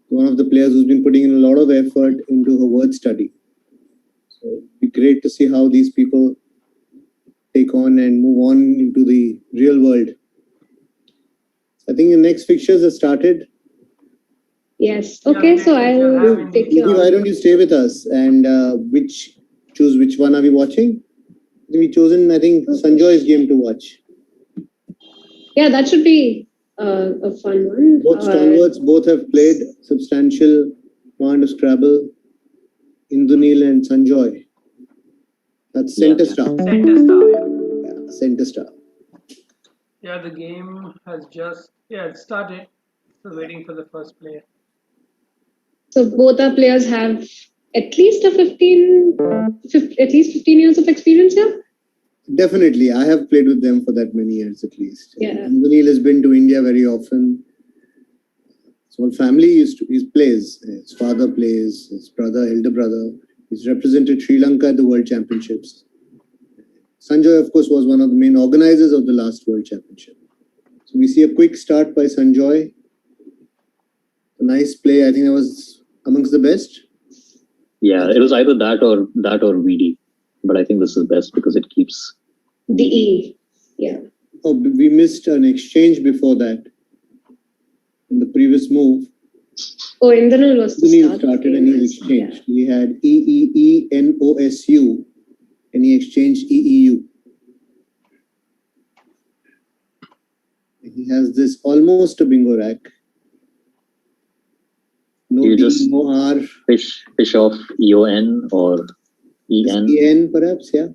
one of the players who's been putting in a lot of effort into her word study. So it'd be great to see how these people take on and move on into the real world. I think the next fixtures have started. Yes. Okay, so I'll take you on. Why don't you stay with us and choose which one are we watching? We've chosen, I think, Sanjoy's game to watch. Yeah, that should be a fun one. Both stalwarts, both have played substantial amount of Scrabble. Indunil and Sanjoy. That's center star. Center star, yeah. Yeah, center star. Yeah, the game has just it started. So waiting for the first player. So both our players have at least 15 years of experience here? Definitely. I have played with them for that many years at least. Yeah. Indunil has been to India very often. His whole family he plays. His father plays, his elder brother. He's represented Sri Lanka at the World Championships. Sanjoy, of course, was one of the main organizers of the last World Championship. So we see a quick start by Sanjoy. A nice play. I think that was amongst the best. Yeah, it was either that or VD. But I think this is best because it keeps... The E. Yeah. Oh, we missed an exchange before that. In the previous move. Oh, Indranil was the start. Started and he exchanged. Yeah. He had EEENOSU and he exchanged EEU. He has this almost a bingo rack. No you D, just no R. Fish off EON or EN. EN perhaps, yeah.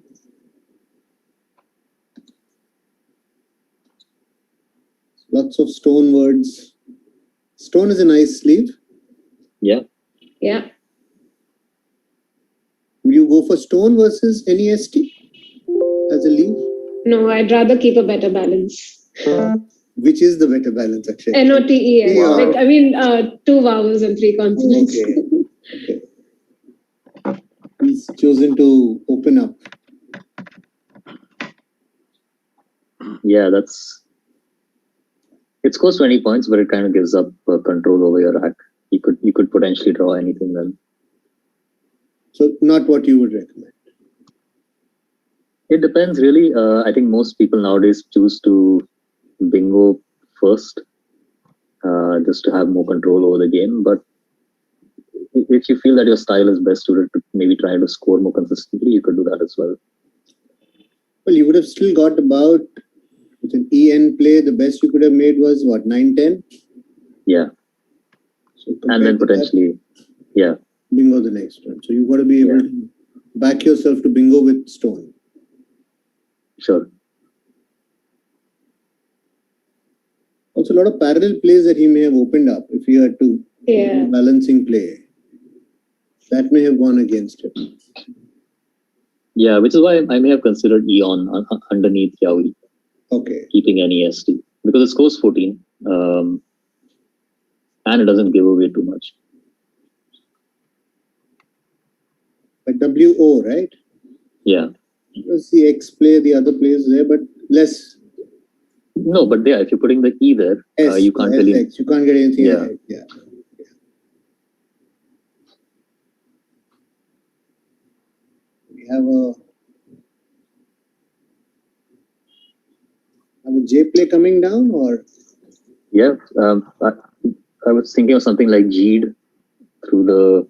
Lots of stone words. Stone is a nice sleeve. Yeah. Yeah. Will you go for stone versus NEST as a leaf? No, I'd rather keep a better balance. Which is the better balance, actually? NOTES. Wow. Like, I mean, 2 vowels and 3 consonants. Okay. He's chosen to open up. Yeah, it scores 20 points, but it kind of gives up control over your rack. You could potentially draw anything then. So not what you would recommend. It depends really. I think most people nowadays choose to bingo first, just to have more control over the game. But if you feel that your style is best suited to maybe try to score more consistently, you could do that as well. Well, you would have still got about, with an EN play, the best you could have made was what, 9-10? Yeah. So and then potentially, yeah. Bingo the next one. So you've got to be able to back yourself to bingo with stone. Sure. Also, a lot of parallel plays that he may have opened up if he had to do balancing play. That may have gone against him. Yeah, which is why I may have considered Eon underneath Yaoi. Okay. Keeping NEST. Because it scores 14. And it doesn't give away too much. But WO, right? Yeah. Because the X play, the other plays there, but less. No, but if you're putting the E there, you can't really. X, you can't get anything ahead. Yeah. We have a J play coming down, or? Yeah. I was thinking of something like G'd through the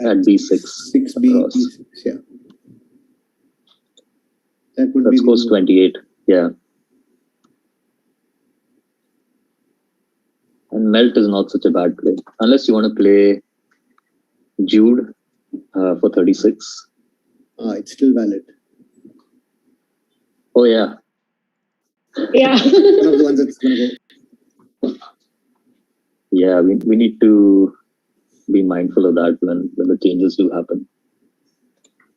at B6. 6B, B6, yeah. That scores 28. Yeah. And Melt is not such a bad play. Unless you want to play Jude for 36. It's still valid. Oh, yeah. Yeah. One of the ones that's going to go. Yeah, we need to be mindful of that when the changes do happen.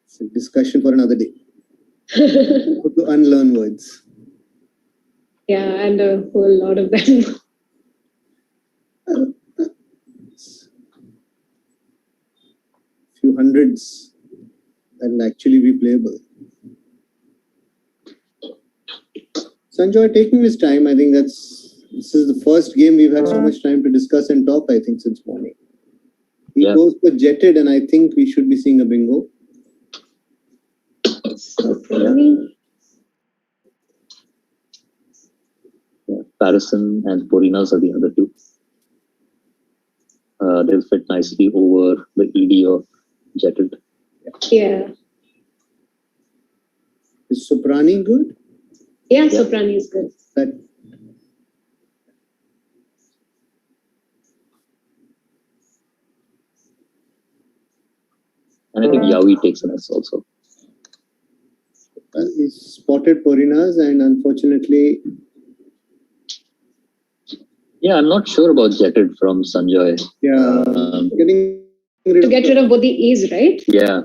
It's a discussion for another day. To unlearn words. Yeah, and a whole lot of them. Few hundreds that will actually be playable. Sanjoy, taking this time, I think this is the first game we've had so much time to discuss and talk, I think, since morning. He goes for jetted, and I think we should be seeing a bingo. Parison and Porinas are the other two. They'll fit nicely over the ED of jetted. Yeah. Is Soprani good? Yeah, Soprani is good. And I think Yaoi takes an S also. Well, he spotted Porinas, and unfortunately... Yeah, I'm not sure about jetted from Sanjoy. Yeah, to get rid of both the E's, right? Yeah.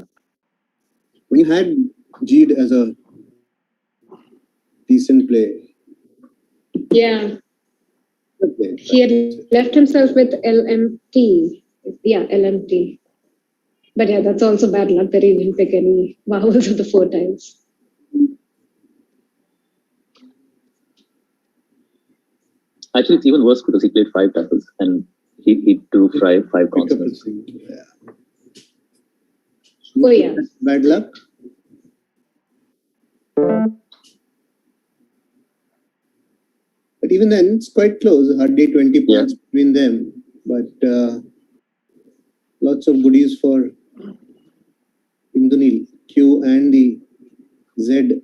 When you had G'd as a decent play. Yeah. He had left himself with LMT. Yeah, LMT. But yeah, that's also bad luck that he didn't pick any vowels of the 4 times. Actually, it's even worse because he played 5 tackles and he drew 5 consonants. Oh, yeah. Bad luck. But even then, it's quite close. Hardly 20 points between them. But lots of goodies for Indunil, Q and the Z.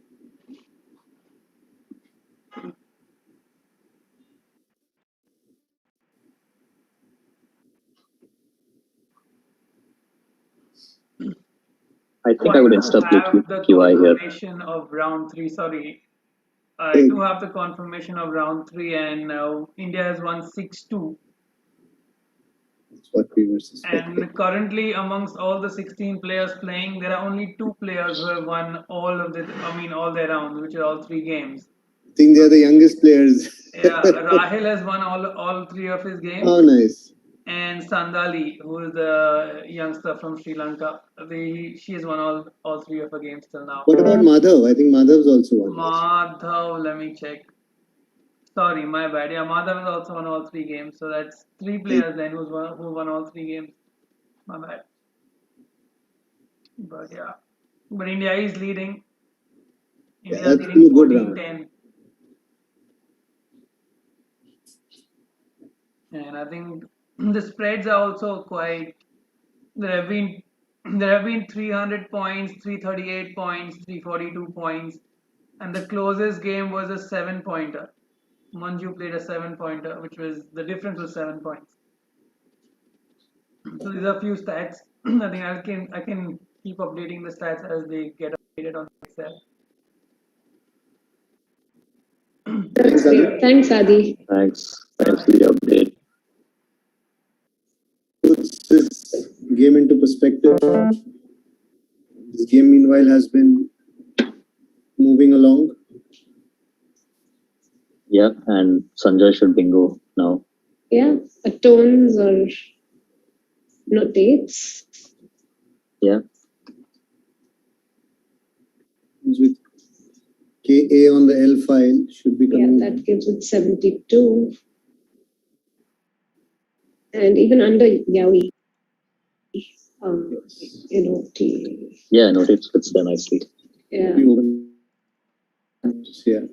I think I would insta play QI here. Of round 3, sorry. I do have the confirmation of round 3, and India has won 6-2. That's what we were suspecting. And currently, amongst all the 16 players playing, there are only 2 players who have won all of all their rounds, which are all 3 games. I think they are the youngest players. Yeah, Rahil has won all 3 of his games. Oh, nice. And Sandali, who is the youngster from Sri Lanka, she has won all 3 of her games till now. What about Madhav? I think Madhav's also won. Madhav, let me check. Sorry, my bad. Yeah, Madhav has also won all 3 games. So that's 3 players then who won all 3 games. My bad. But yeah. But India is leading. India is leading 14-10. And I think the spreads are also quite. There have been 300 points, 338 points, 342 points, and the closest game was a 7-pointer. Manju played a 7-pointer, which was the difference was 7 points. So these are a few stats. I think I can keep updating the stats as they get updated on Excel. Thanks, Adi. Thanks for the update. Puts this game into perspective. This game, meanwhile, has been moving along. Yeah, and Sanjay should bingo now. Yeah, tones or notates. Yeah. With KA on the L file should be coming. Yeah, that gives it 72. And even under Yaoi, NOT. Yeah, no, it fits there nicely. Yeah. Yeah.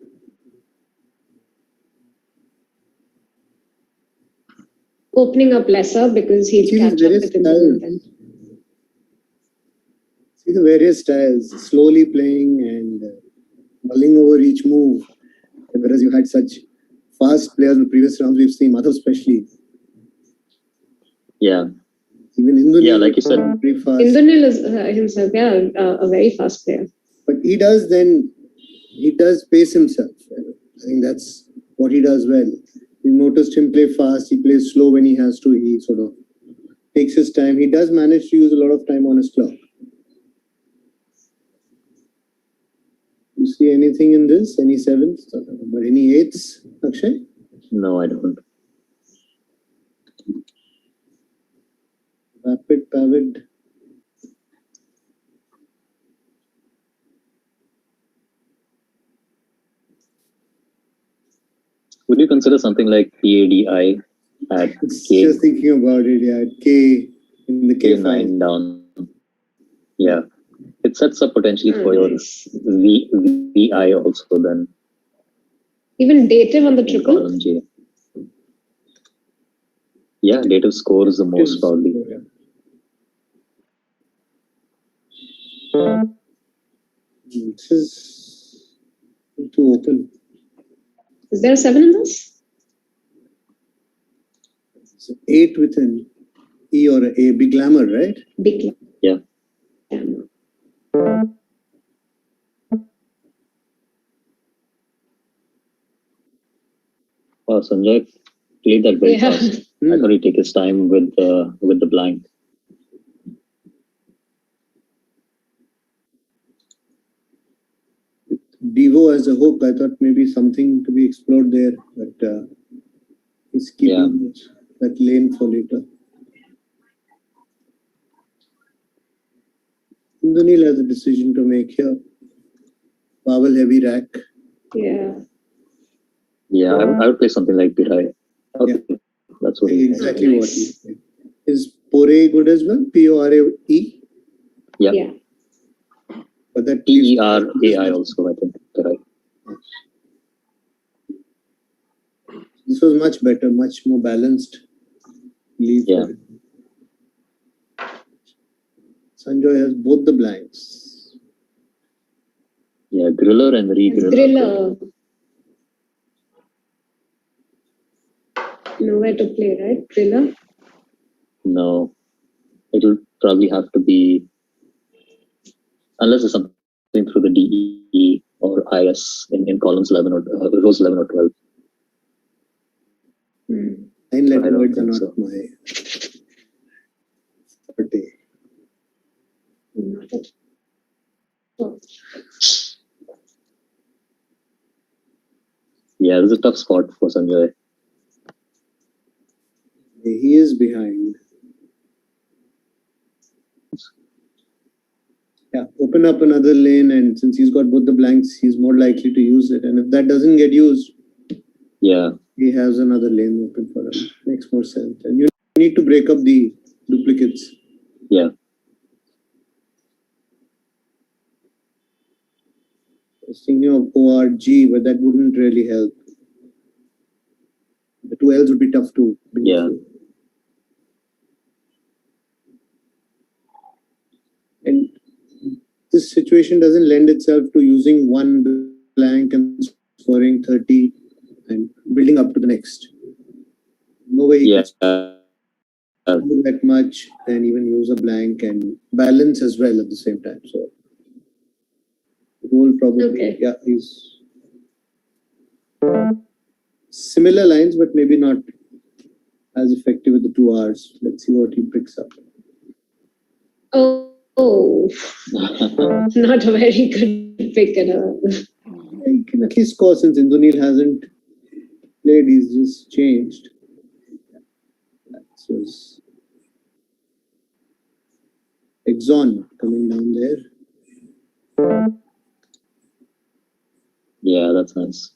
Opening up lesser because he'll catch up with him. See the various styles, slowly playing and mulling over each move. Whereas you had such fast players in the previous rounds, we've seen Madhav especially. Yeah. Even Indunil, yeah, like you said, pretty fast. Indunil is himself, a very fast player. But he does pace himself. I think that's what he does well. We noticed him play fast. He plays slow when he has to. He sort of takes his time. He does manage to use a lot of time on his clock. You see anything in this? Any sevens? But any eights, Akshay? No, I don't. Rapid pivot. Would you consider something like PADI at K? Just thinking about it, yeah. K in the K9 down. Yeah. It sets up potentially for your VI also then. Even dative on the triple? J. Yeah, dative scores the most probably. This is too open. Is there a 7 in this? So 8 with an E or a big glamour, right? Big glamour. Yeah. Oh, Sanjay played that very fast. I thought he'd take his time with the blank. Devo as a hook, I thought maybe something to be explored there, but he's keeping that lane for later. Indunil has a decision to make here. Bowel heavy rack. Yeah. Yeah, I would play something like Pirai. Okay. Yeah. That's what exactly what he played. Is Pore good as well? P-O-R-A-E? Yeah. Yeah. But that P-E-R-A-I also, I think. Pirai. This was much better, much more balanced. Yeah. Sanjay has both the blanks. Yeah, Griller and re-Griller. Griller. Nowhere to play, right? Griller? No. It'll probably have to be, unless it's something through the DE or IS in columns 11 or rows 11 or 12. 9 letter words are not my Yeah, this is a tough spot for Sanjay. He is behind. Yeah, open up another lane, and since he's got both the blanks, he's more likely to use it. And if that doesn't get used, yeah, he has another lane open for him. Makes more sense. And you need to break up the duplicates. Yeah. I was thinking of ORG, but that wouldn't really help. The two L's would be tough to bring through. And this situation doesn't lend itself to using one blank and scoring 30 and building up to the next. No way he can do that much and even use a blank and balance as well at the same time. So it will probably, he's similar lines, but maybe not as effective with the 2 R's. Let's see what he picks up. Oh, not a very good pick at all. He can at least score since Indunil hasn't played, he's just changed. That was Exxon coming down there. Yeah, that's nice.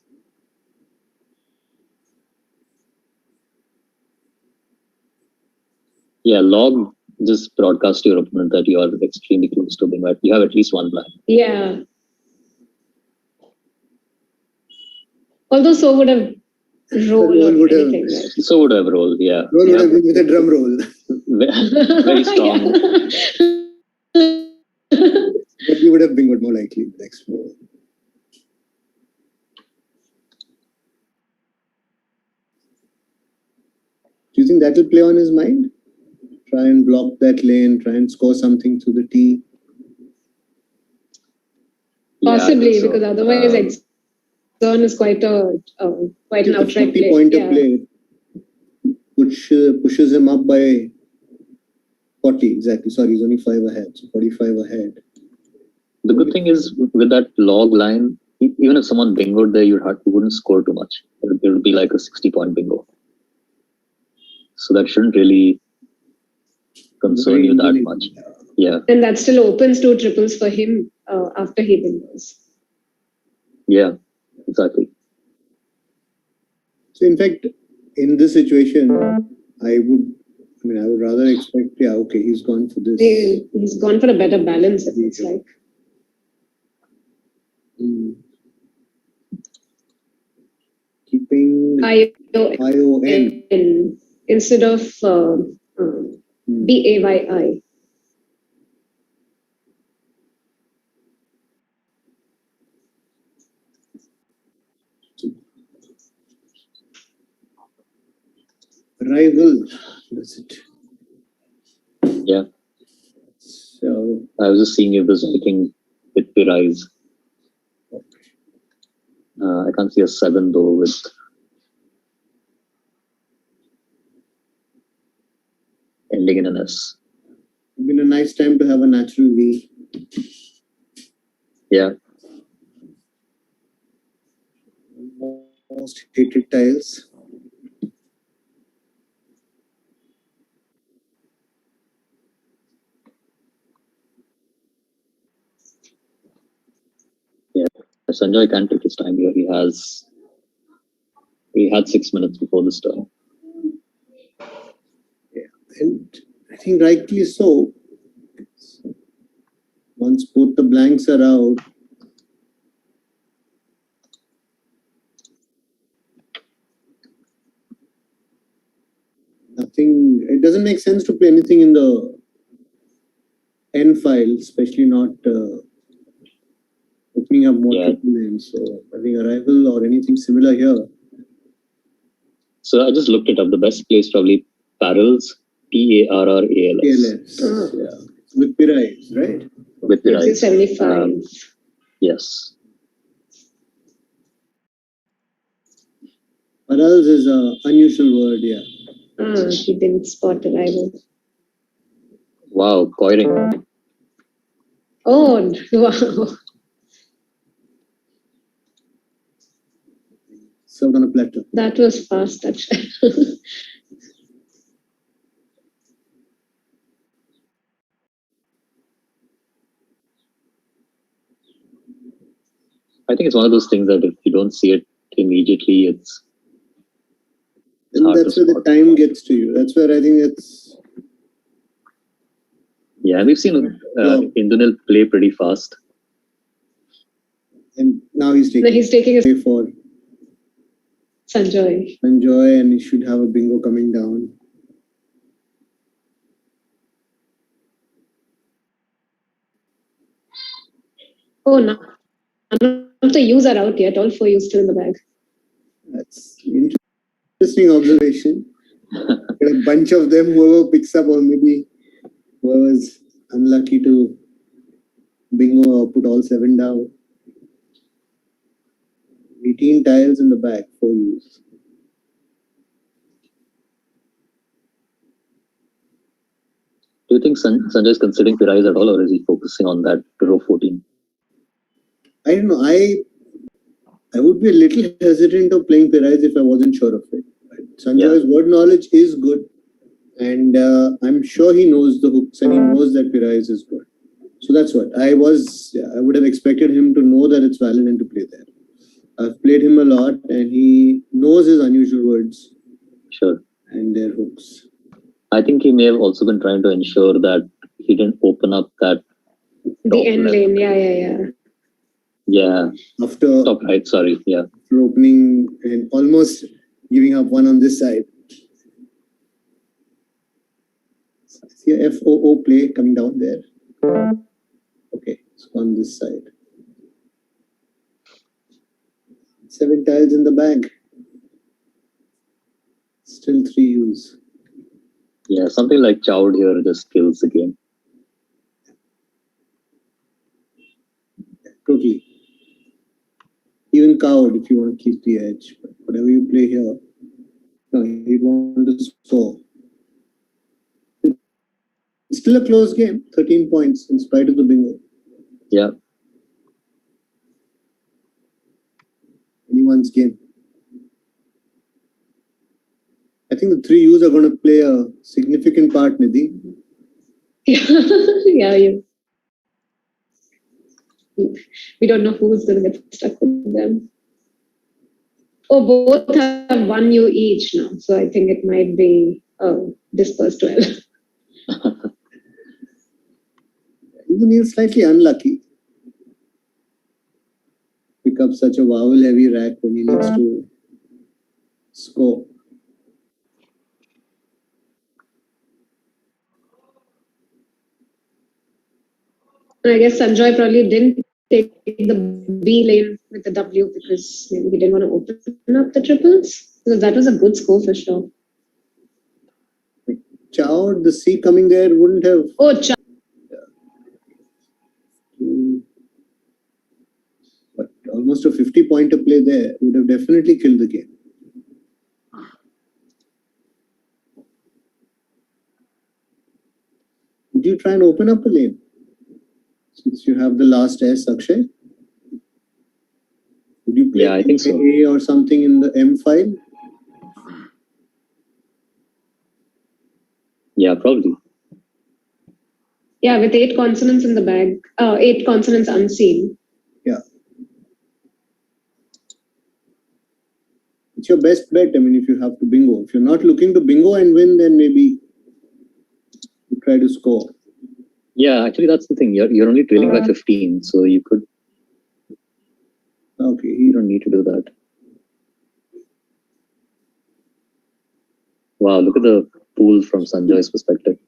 Yeah, log just broadcast to your opponent that you are extremely close to being right. You have at least one blind. Yeah. Although so would have roll or anything, right? So would have roll, yeah. Roll would have been with a drum roll. Very strong. But we would have been more likely next roll. Do you think that will play on his mind? Try and block that lane, try and score something through the tee. Possibly, because otherwise Exxon is quite an outright play. Point of play, which pushes him up by 40, exactly. Sorry, he's only 5 ahead, so 45 ahead. The good thing is, with that log line, even if someone bingoed there, you wouldn't score too much. It would be like a 60-point bingo. So that shouldn't really concern you that much. Yeah. And that still opens 2 triples for him after he bingos. Yeah, exactly. So in fact, in this situation, I would rather expect, he's gone for this. He's gone for a better balance, it looks like. Keeping ION instead of BAYI. Rival, that's it. Yeah. So I was just seeing if there's anything with the rise. I can't see a 7 though with ending in an S. It's been a nice time to have a natural V. Yeah. Most hated tiles. Yeah. Sanjay can't take his time here. He had 6 minutes before this turn. Yeah. And I think rightly so. Once both the blanks are out, it doesn't make sense to play anything in the N file, especially not opening up more triple lanes. So I think arrival or anything similar here. So I just looked it up. The best place probably Parallels, PARRALS. Yeah. With Pirais, right? With Pirais. 75. Yes. Parallels is an unusual word, yeah. He didn't spot arrival. Wow, coiring. Oh, wow. Served on a platter. That was fast, actually. I think it's one of those things that if you don't see it immediately, it's And hard that's to where the spot. time gets to you. That's where I think it's. Yeah, we've seen Indunil play pretty fast. And now he's taking, He's taking his away for Sanjoy. Sanjoy, and he should have a bingo coming down. Oh, no. None of the U's are out yet. All 4 U's still in the bag. That's interesting observation. Get a bunch of them, whoever picks up, or maybe whoever's unlucky to bingo or put all 7 down. 18 tiles in the bag, 4 U's. Do you think Sanjay is considering Pirais at all, or is he focusing on that row 14? I don't know. I would be a little hesitant of playing Pirais if I wasn't sure of it. Sanjay's word knowledge is good, and I'm sure he knows the hooks and he knows that Pirais is good. So that's what I would have expected him to know that it's valid and to play there. I've played him a lot, and he knows his unusual words. Sure. And their hooks. I think he may have also been trying to ensure that he didn't open up that the end lane. Yeah. After top right, sorry. Yeah. After opening and almost giving up one on this side. See a FOO play coming down there. Okay, it's on this side. 7 tiles in the bag. Still 3 U's. Yeah, something like Chowd here just kills the game. Totally. Even cowed if you want to keep the edge. But whatever you play here, no, you want to score. It's still a close game, 13 points in spite of the bingo. Yeah. Anyone's game. I think the 3 U's are going to play a significant part, Nidhi. Yeah. We don't know who's going to get stuck with them. Oh, both have 1 U each now. So I think it might be dispersed well. He's slightly unlucky. Pick up such a vowel heavy rack when he needs to score. I guess Sanjoy probably didn't take the B lane with the W because maybe he didn't want to open up the triples. So that was a good score for sure. Chow, the C coming there wouldn't have. Oh, Chow. But almost a 50-pointer play there would have definitely killed the game. Would you try and open up a lane? Since you have the last S, Akshay? Would you play I think so. A or something in the M file? Yeah, probably. Yeah, with 8 consonants in the bag. 8 consonants unseen. Yeah. It's your best bet, I mean, if you have to bingo. If you're not looking to bingo and win, then maybe you try to score. Yeah, actually, that's the thing. You're only trailing by 15, so you could. Okay. You don't need to do that. Wow, look at the pool from Sanjoy's perspective.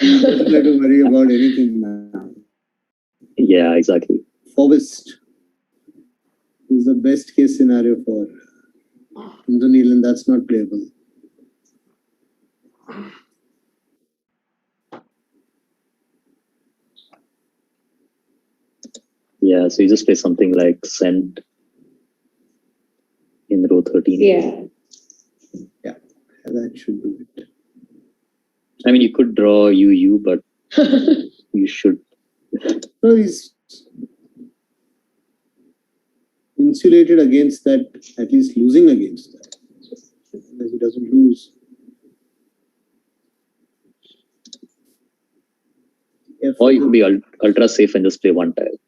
You don't have to worry about anything now. Yeah, exactly. Forest is the best case scenario for Indonesian, and that's not playable. Yeah, so you just play something like Send in row 13. Yeah, that should do it. I mean, you could draw UU, but you should No, he's insulated against that, at least losing against that. So, unless he doesn't lose. Or you could be ultra safe and just play one tile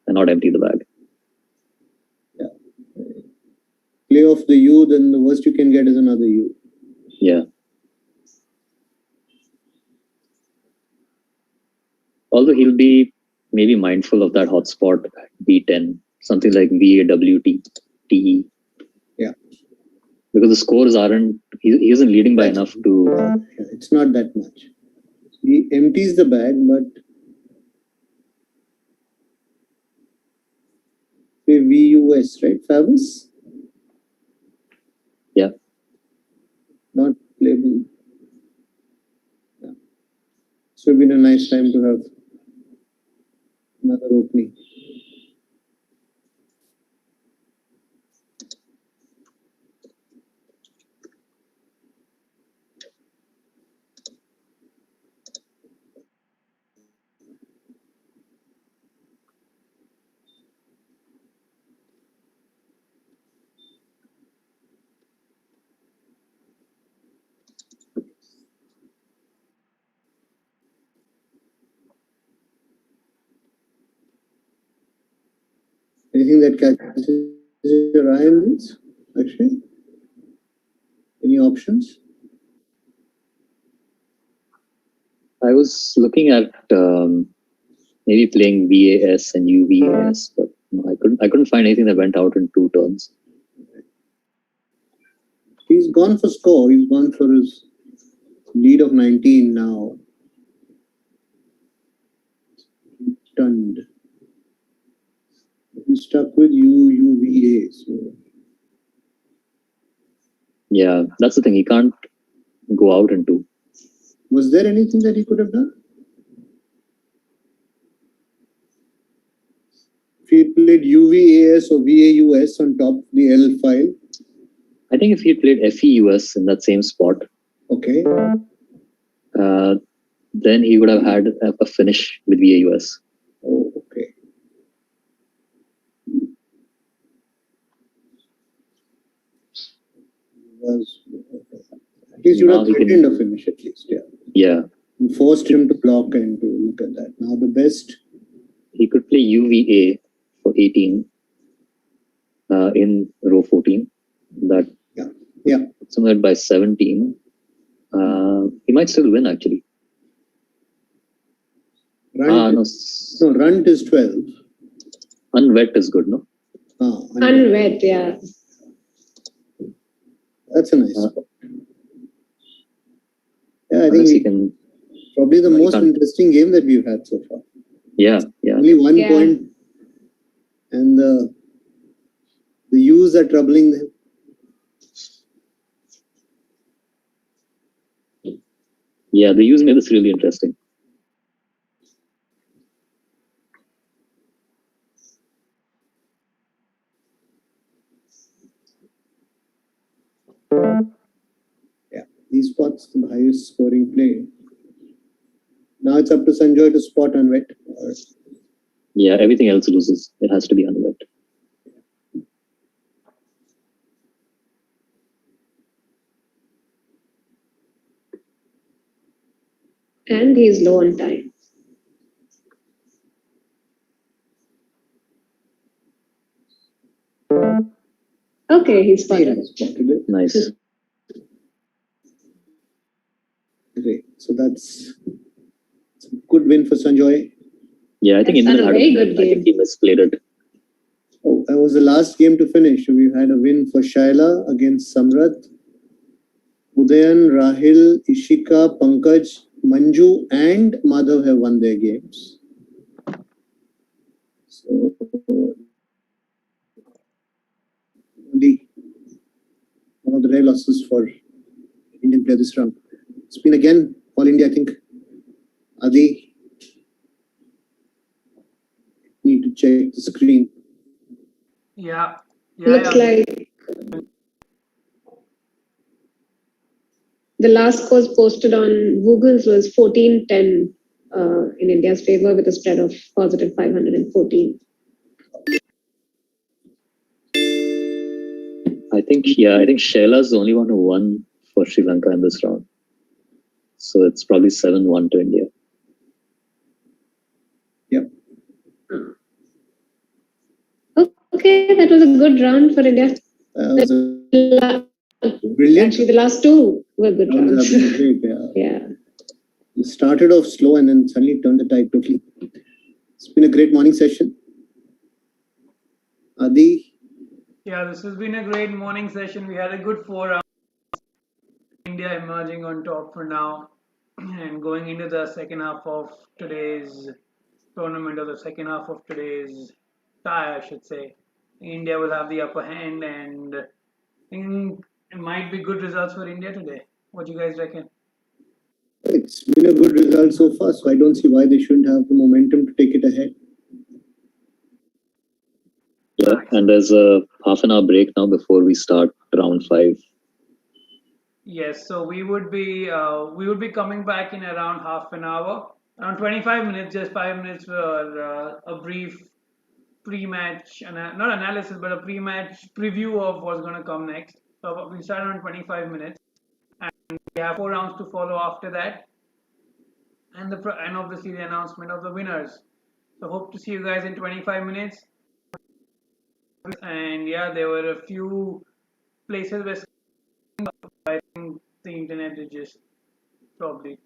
and not empty the bag. Yeah. Play off the U, then the worst you can get is another U. Yeah. Although he'll be maybe mindful of that hotspot B10, something like VAWT-TE. Yeah. Because the scores aren't, he isn't leading by enough to. Yeah, it's not that much. He empties the bag, but say VUS, right? Favis? Yeah. Not playable. Yeah. So it'd been a nice time to have another opening. Anything that catches your eye in this, actually? Any options? I was looking at maybe playing VAS and UVAS, but no, I couldn't find anything that went out in 2 turns. He's gone for score. He's gone for his lead of 19 now. Stunned. He's stuck with UVA. So. Yeah, that's the thing. He can't go out in 2. Was there anything that he could have done? If he played UVAS or VAUS on top of the L file. I think if he played FEUS in that same spot, okay, then he would have had a finish with VAUS. Oh, okay. At least you would have threatened a finish at least, yeah. Yeah. You forced him to block and to look at that. Now the best. He could play UVA for 18 in row 14. That yeah. Somewhere by 17. He might still win actually. Runt, no, Runt is 12. Unwet is good, no? Unwet, yeah. That's a nice spot. Yeah, I think he can, probably the most interesting game that we've had so far. Yeah, yeah. Only 1 point, and the U's are troubling them. Yeah, the U's made this really interesting. Yeah, these spots the highest scoring play. Now it's up to Sanjoy to spot unwet. Yeah, everything else loses. It has to be unwet. And he's low on time. Okay, he's spotted. it. Nice. Great. So that's a good win for Sanjoy. Yeah, I think India had a very good game. I think he misplayed it. Oh, that was the last game to finish. We've had a win for Shyla against Samrat. Udayan, Rahil, Ishika, Pankaj, Manju and Madhav have won their games. So, one of the rare losses for Indian player this round. It's been again All India, I think. Adi, need to check the screen. Yeah. Looks like the last scores posted on Google's was 14-10 in India's favor with a spread of positive 514. I think Shyla's the only one who won for Sri Lanka in this round. So it's probably 7-1 to India. Yep. Okay, that was a good round for India. Brilliant. Actually, the last two were good rounds. Great, Yeah. You started off slow and then suddenly turned the tide totally. It's been a great morning session. Adi? Yeah, this has been a great morning session. We had a good 4 rounds. India emerging on top for now. And going into the second half of today's tournament, or the second half of today's tie, I should say, India will have the upper hand, and I think it might be good results for India today. What do you guys reckon? It's been a good result so far, so I don't see why they shouldn't have the momentum to take it ahead. Yeah, and there's a half an hour break now before we start round 5. Yes, so we would be coming back in around half an hour, around 25 minutes, just 5 minutes for a brief pre-match, not analysis, but a pre-match preview of what's going to come next. So we start around 25 minutes, and we have 4 rounds to follow after that, and obviously the announcement of the winners. So hope to see you guys in 25 minutes. And yeah, there were a few places where I think the internet is just probably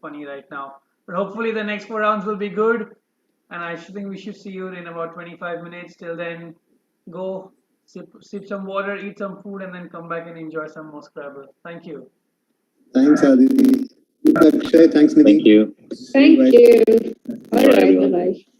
funny right now. But hopefully the next 4 rounds will be good, and I think we should see you in about 25 minutes. Till then, go sip some water, eat some food, and then come back and enjoy some more Scrabble. Thank you. Thanks, Adi. Akshay, thanks, Nidhi. Thank you. Thank you. All Bye, right, everyone. bye-bye.